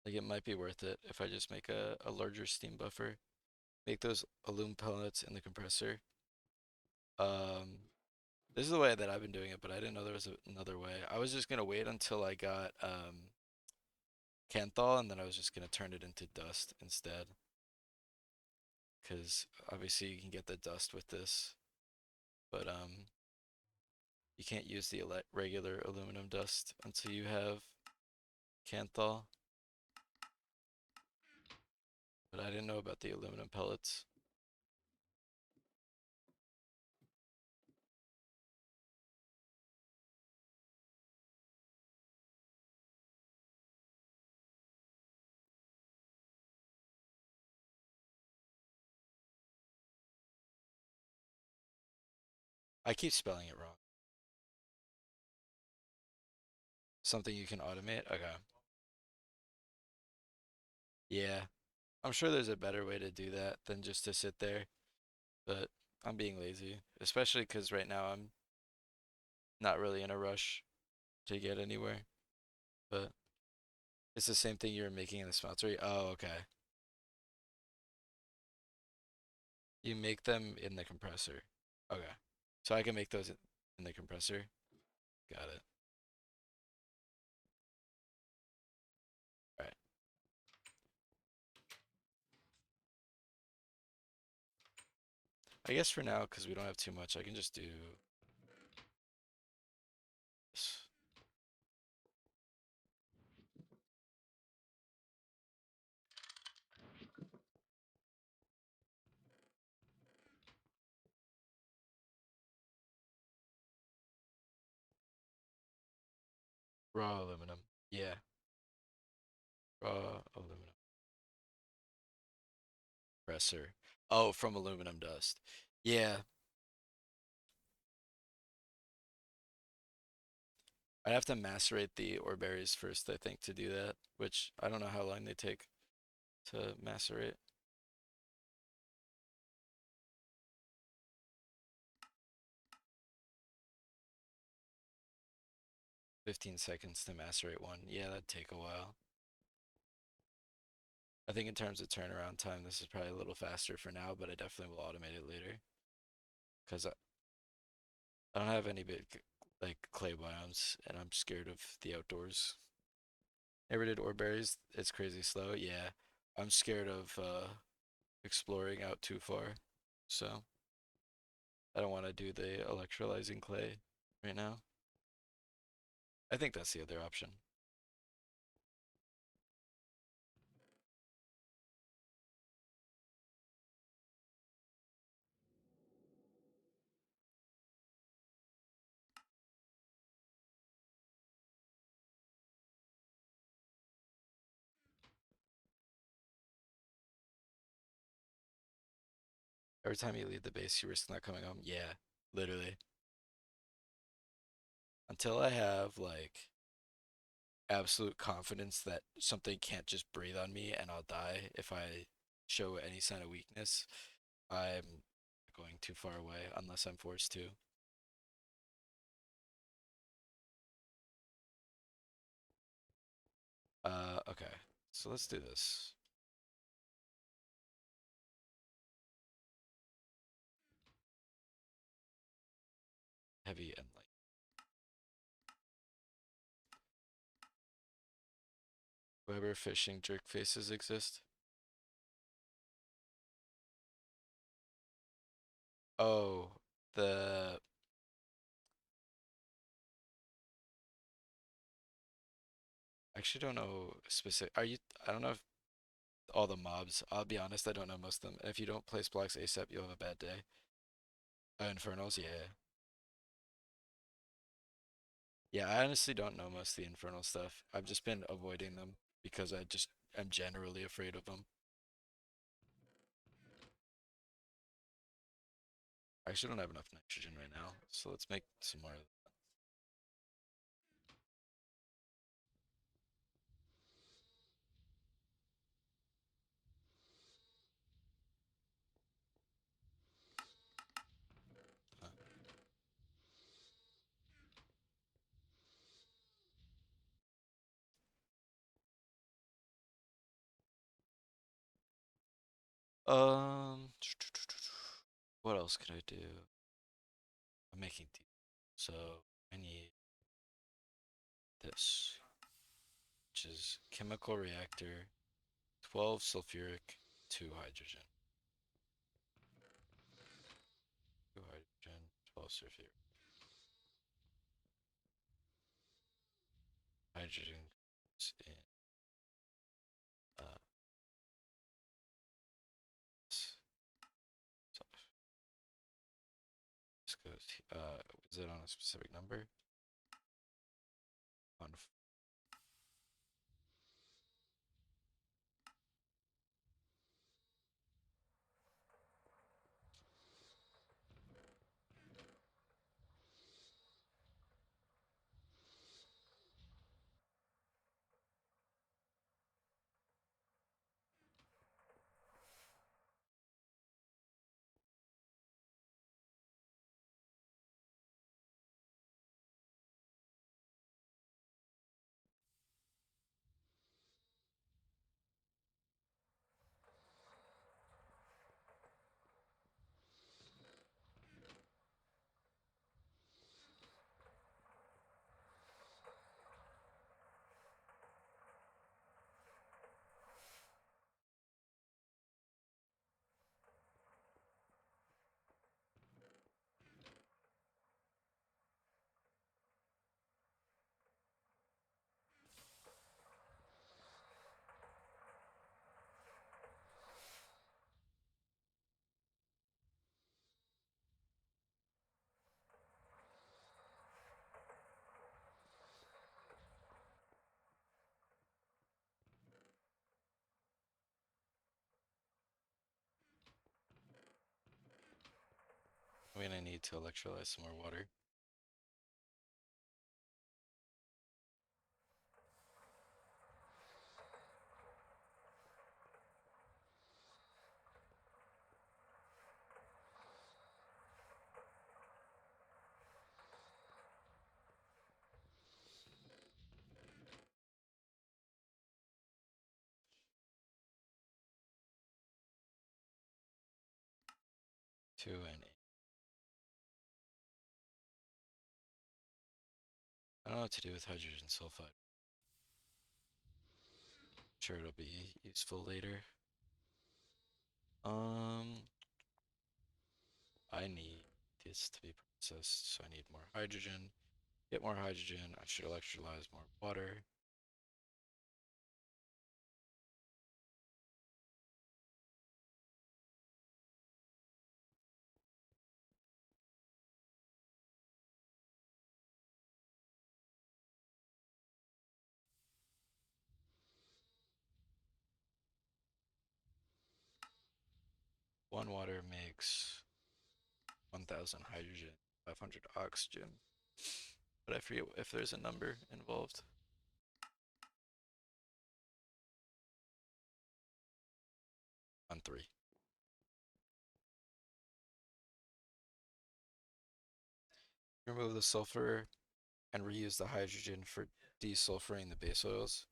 S1: Like it might be worth it if I just make a larger steam buffer, make those aluminum pellets in the compressor. Um, this is the way that I've been doing it, but I didn't know there was another way. I was just gonna wait until I got Kanthal, and then I was just gonna turn it into dust instead, because obviously you can get the dust with this, but you can't use the regular aluminum dust until you have Kanthal. But I didn't know about the aluminum pellets. I keep spelling it wrong. Something you can automate? Okay. Yeah. I'm sure there's a better way to do that than just to sit there, but I'm being lazy, especially because right now I'm not really in a rush to get anywhere. But it's the same thing you were making in the smeltery. Oh, okay. You make them in the compressor. Okay. So I can make those in the compressor. Got it. All right. I guess for now, because we don't have too much, I can just do this. Raw aluminum. Yeah. Raw aluminum. Compressor. Oh, from aluminum dust. Yeah. I'd have to macerate the ore berries first, I think, to do that, which I don't know how long they take to macerate. 15 seconds to macerate one. Yeah, that'd take a while. I think in terms of turnaround time, this is probably a little faster for now, but I definitely will automate it later. Because I don't have any big like clay biomes, and I'm scared of the outdoors. Ever did ore berries? It's crazy slow. Yeah, I'm scared of exploring out too far, so I don't want to do the electrolyzing clay right now. I think that's the other option. Every time you leave the base, you risk not coming home. Yeah, literally. Until I have like absolute confidence that something can't just breathe on me and I'll die if I show any sign of weakness, I'm going too far away unless I'm forced to. Okay. So let's do this. Heavy and light. Weber fishing jerk faces exist? Oh, the I actually don't know specific. Are you? I don't know if all the mobs. I'll be honest, I don't know most of them. If you don't place blocks ASAP, you'll have a bad day. Infernals, yeah. Yeah, I honestly don't know most of the infernal stuff. I've just been avoiding them because I just am generally afraid of them. I actually don't have enough nitrogen right now, so let's make some more. What else could I do? I'm making tea, so I need this, which is chemical reactor, 12 sulfuric, 2 hydrogen. 2 hydrogen, 12 sulfuric. Hydrogen goes in uh, so this goes, is it on a specific number? On I'm gonna need to electrolyze some more water. 2 and 8. I don't know what to do with hydrogen sulfide. I'm sure it'll be useful later. Um, I need this to be processed, so I need more hydrogen. Get more hydrogen, I should electrolyze more water. One water makes 1000 hydrogen, 500 oxygen. But I forget if there's a number involved. On 3. Remove the sulfur and reuse the hydrogen for desulfuring the base oils.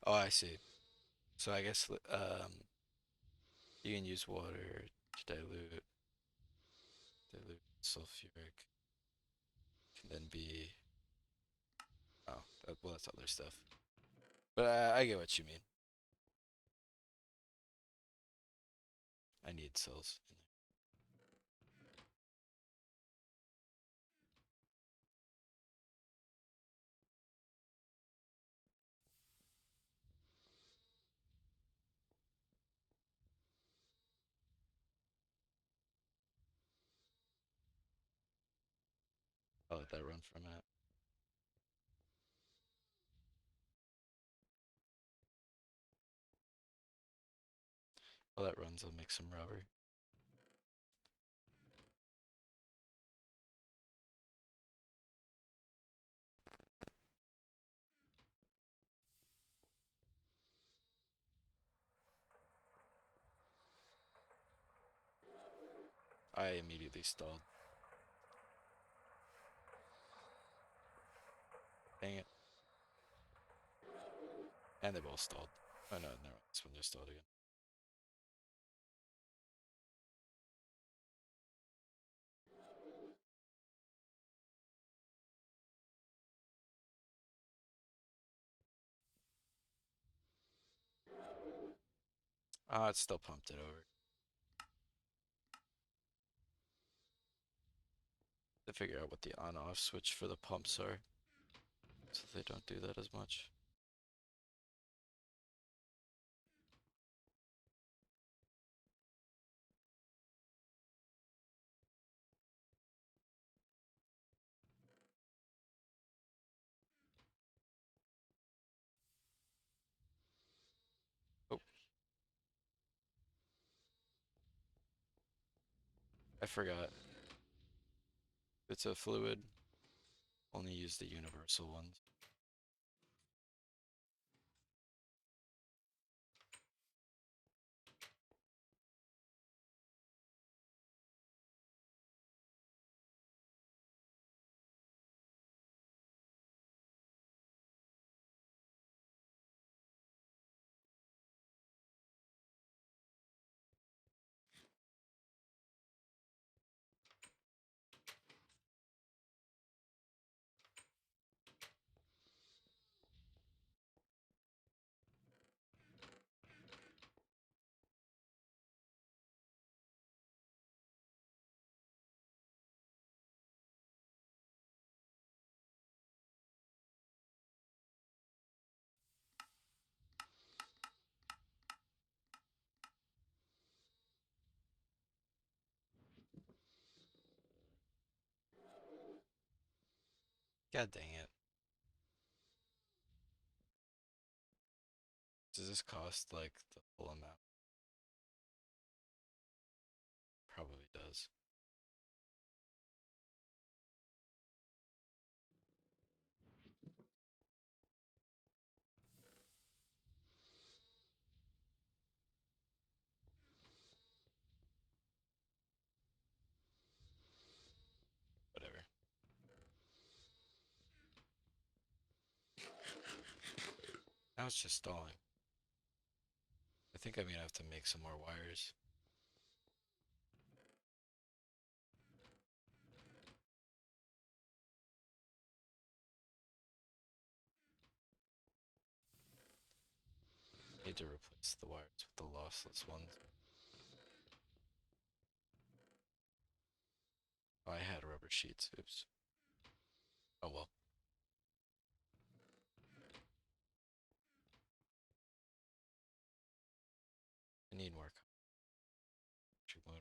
S1: Oh, I see. So I guess you can use water to dilute sulfuric, can then be, oh, well, that's other stuff. But I get what you mean. I need cells. I'll let that run for a minute. While that runs, I'll make some rubber. I immediately stalled. Dang it. And they both stalled. Oh no, never mind. This one just stalled again. Ah, it still pumped it over. To figure out what the on-off switch for the pumps are, so they don't do that as much. Oh, I forgot. It's a fluid. Only use the universal ones. God dang it. Does this cost like the full amount? Probably does. Whatever. Now it's just stalling. I think I'm gonna have to make some more wires. Need to replace the wires with the lossless ones. Oh, I had rubber sheets. Oops. Oh well. I need more electric motor.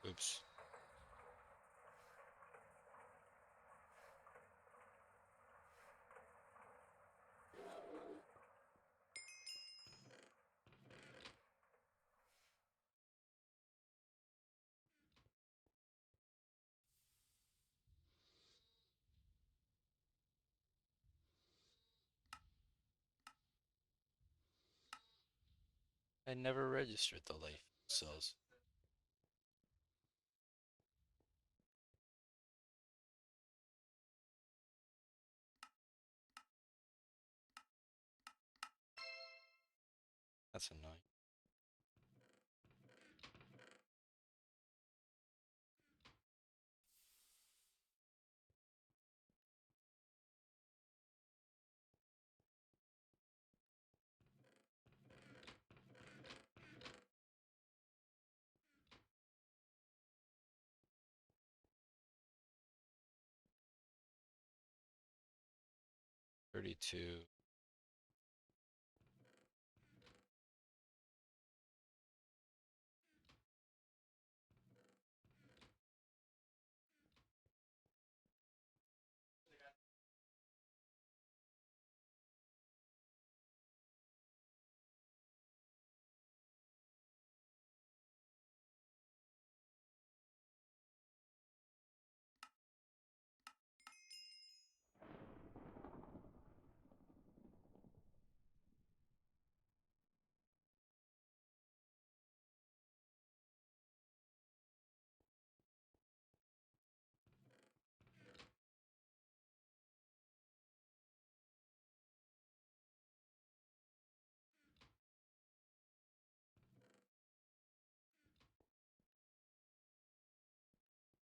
S1: Oops. I never registered the light cells. That's annoying. $32.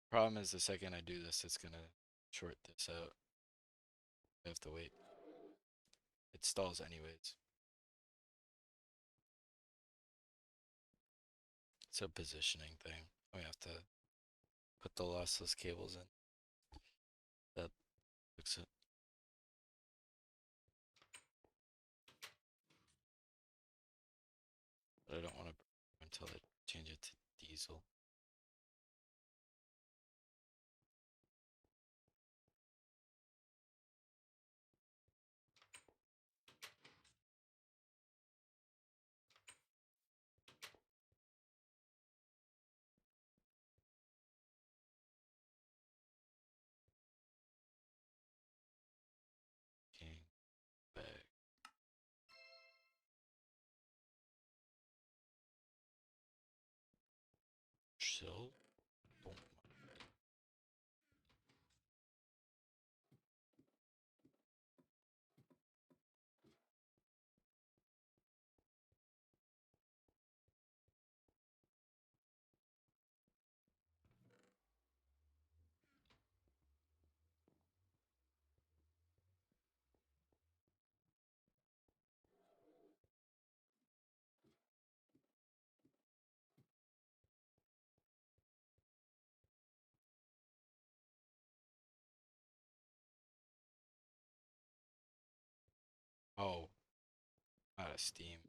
S1: Problem is the second I do this, it's gonna short this out. I have to wait. It stalls anyways. It's a positioning thing. We have to put the lossless cables in. That fix it. But I don't want to until I change it to diesel. King bag. Chill. Don't. Oh, out of steam.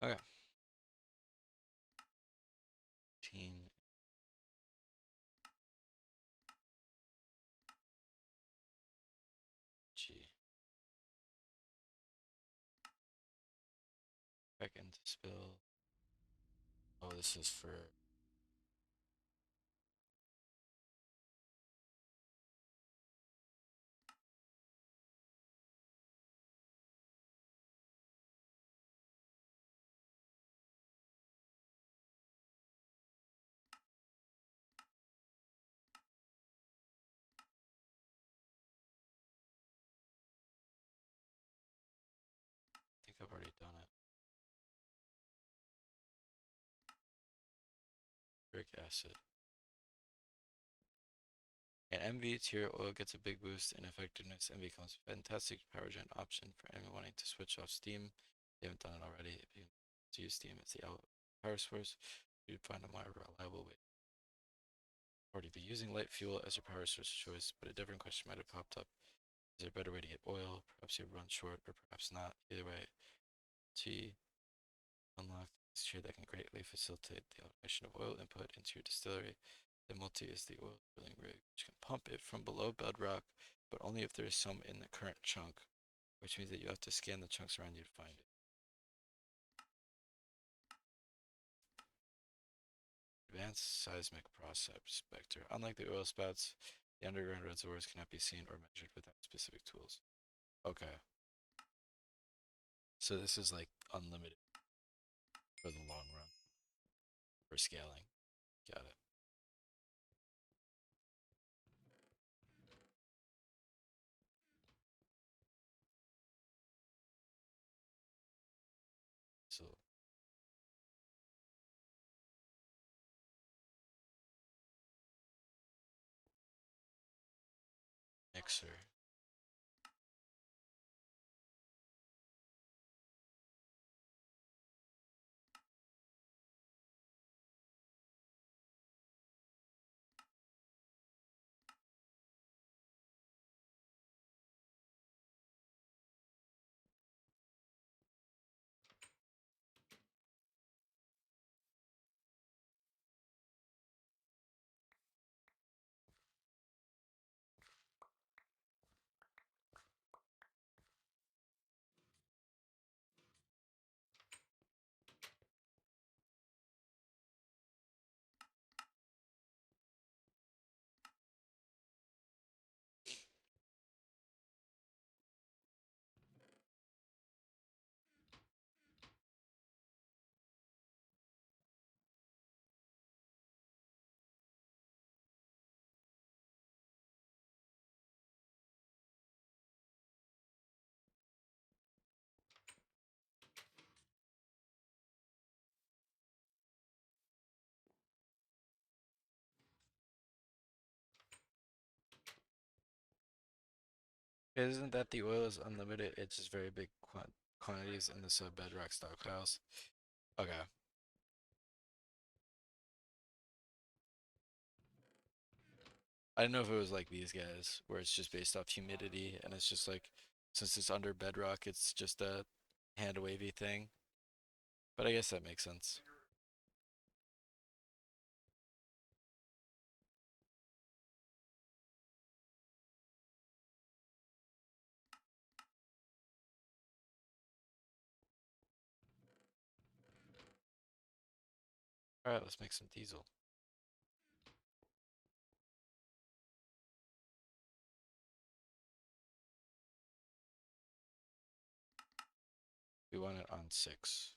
S1: Okay. 15. G. Back into spill. Oh, this is for. I think I've already done it. sulfuric acid. And MV tier oil gets a big boost in effectiveness and becomes a fantastic power gen option for anyone wanting to switch off steam. If you haven't done it already, if you use steam as the power source, you'd find a more reliable way. Already be using light fuel as your power source of choice, but a different question might have popped up. Is there a better way to get oil? Perhaps you run short, or perhaps not. Either way, T unlocked is tier that can greatly facilitate the automation of oil input into your distillery. The multi is the oil drilling rig, which can pump it from below bedrock, but only if there is some in the current chunk, which means that you have to scan the chunks around you to find it. Advanced seismic prospector. Unlike the oil spouts, the underground reservoirs cannot be seen or measured without specific tools. Okay. So this is like unlimited for the long run for scaling. Got it. So mixer. Isn't that the oil is unlimited? It's just very big quantities in the sub-bedrock stockpiles. Okay. I didn't know if it was like these guys, where it's just based off humidity, and it's just like, since it's under bedrock, it's just a hand wavy thing. But I guess that makes sense. Alright, let's make some diesel. We want it on 6.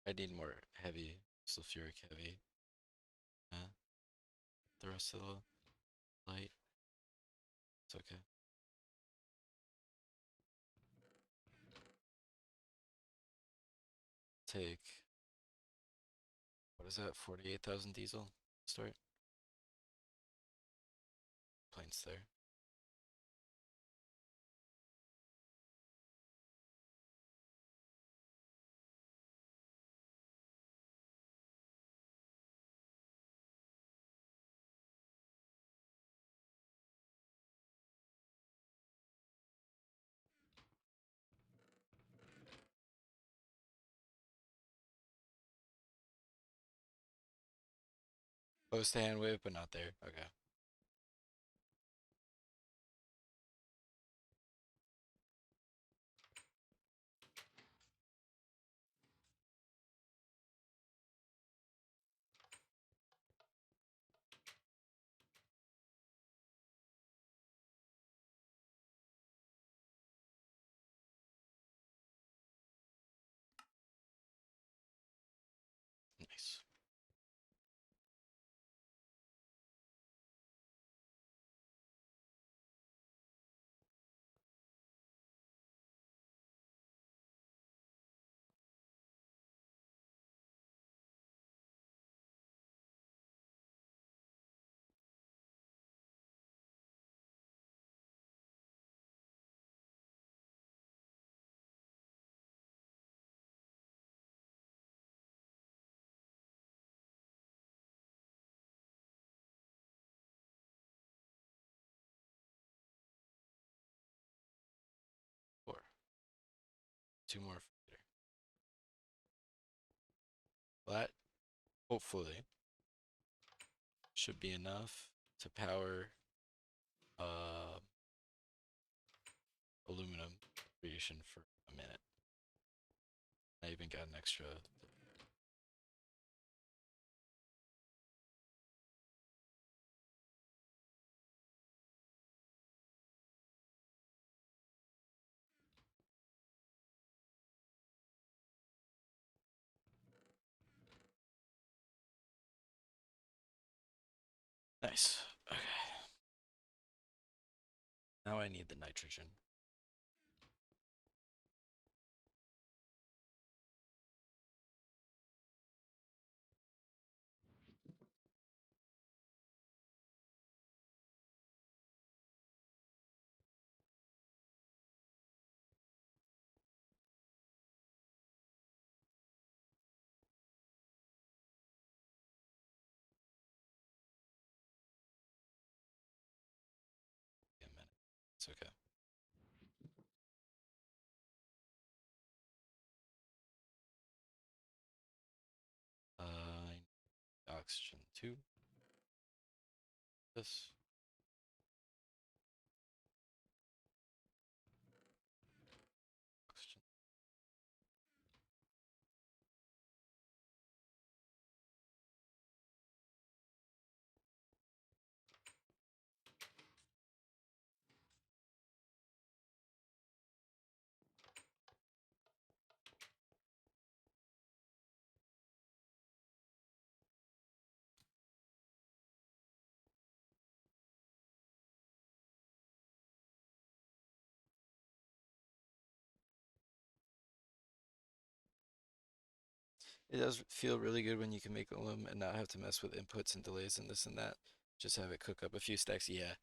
S1: I need more heavy, sulfuric heavy. The rest of the light, it's okay. Take, what is that, 48,000 diesel? Start. Planes there. Close to hand wave, but not there. Okay. Nice. Four. Two more for later. That hopefully should be enough to power uh, aluminum creation for a minute. I even got an extra. Nice. Okay. Now I need the nitrogen. A minute. It's okay. Oxygen 2. This. Oxygen. It does feel really good when you can make aluminum and not have to mess with inputs and delays and this and that. Just have it cook up a few stacks. Yeah,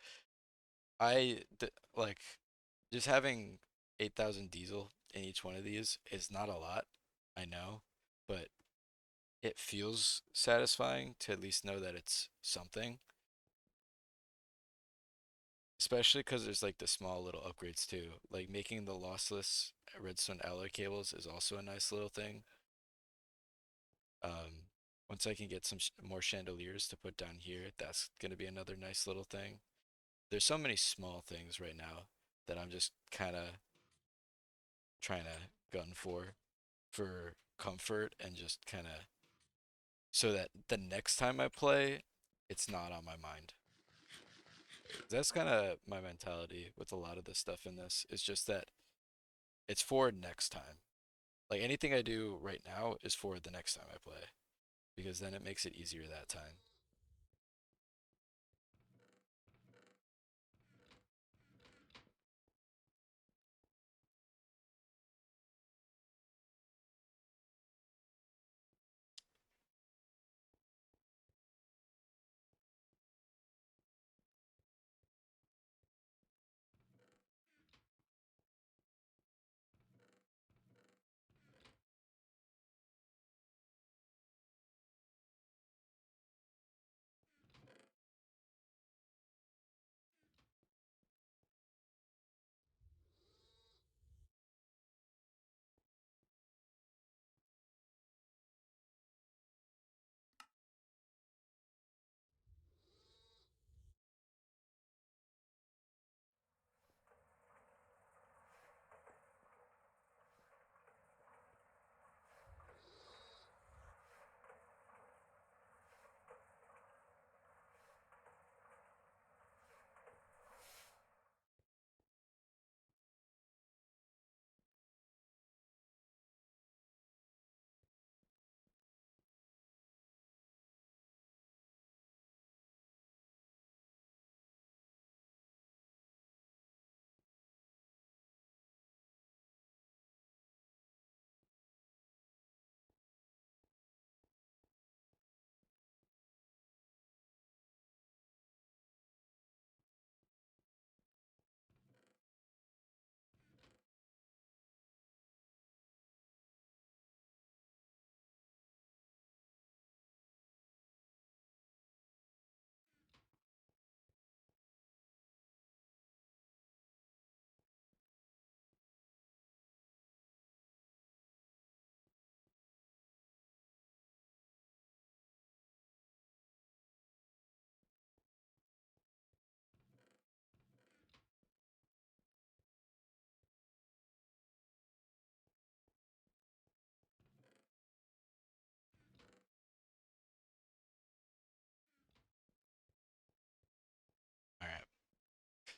S1: like just having 8,000 diesel in each one of these is not a lot, I know, but it feels satisfying to at least know that it's something. Especially because there's like the small little upgrades too. Like making the lossless redstone alloy cables is also a nice little thing. Um, once I can get some more chandeliers to put down here, that's gonna be another nice little thing. There's so many small things right now that I'm just kind of trying to gun for comfort and just kind of so that the next time I play, it's not on my mind. That's kind of my mentality with a lot of the stuff in this. It's just that it's for next time. Like anything I do right now is for the next time I play because then it makes it easier that time.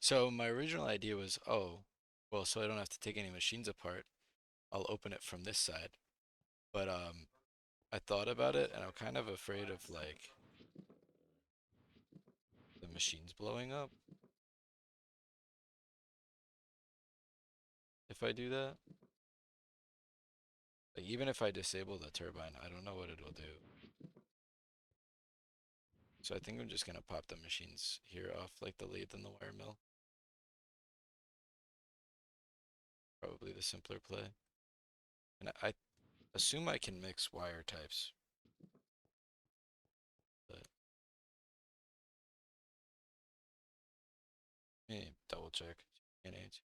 S1: So my original idea was, oh, well, so I don't have to take any machines apart. I'll open it from this side. But I thought about it and I'm kind of afraid of like the machines blowing up if I do that. Like even if I disable the turbine, I don't know what it'll do. So I think I'm just gonna pop the machines here off like the lathe and the wire mill. Probably the simpler play. And I assume I can mix wire types, but double check. NH.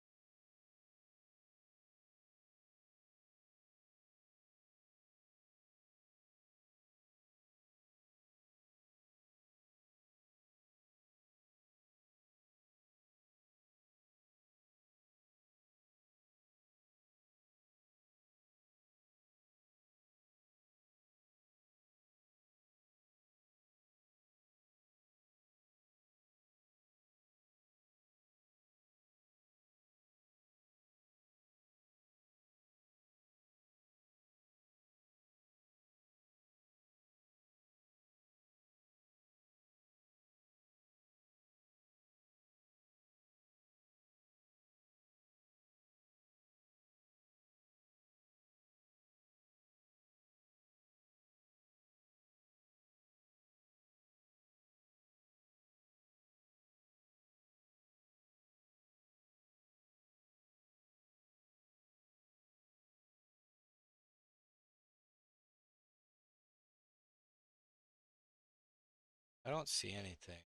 S1: I don't see anything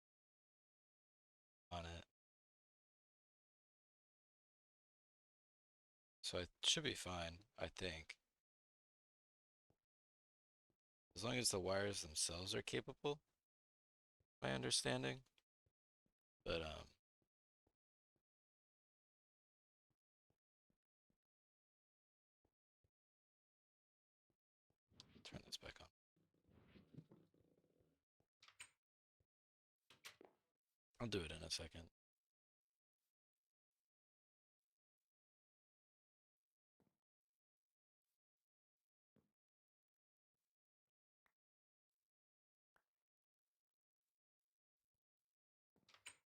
S1: on it. So it should be fine, I think. As long as the wires themselves are capable, my understanding. But turn this back on. I'll do it in a second.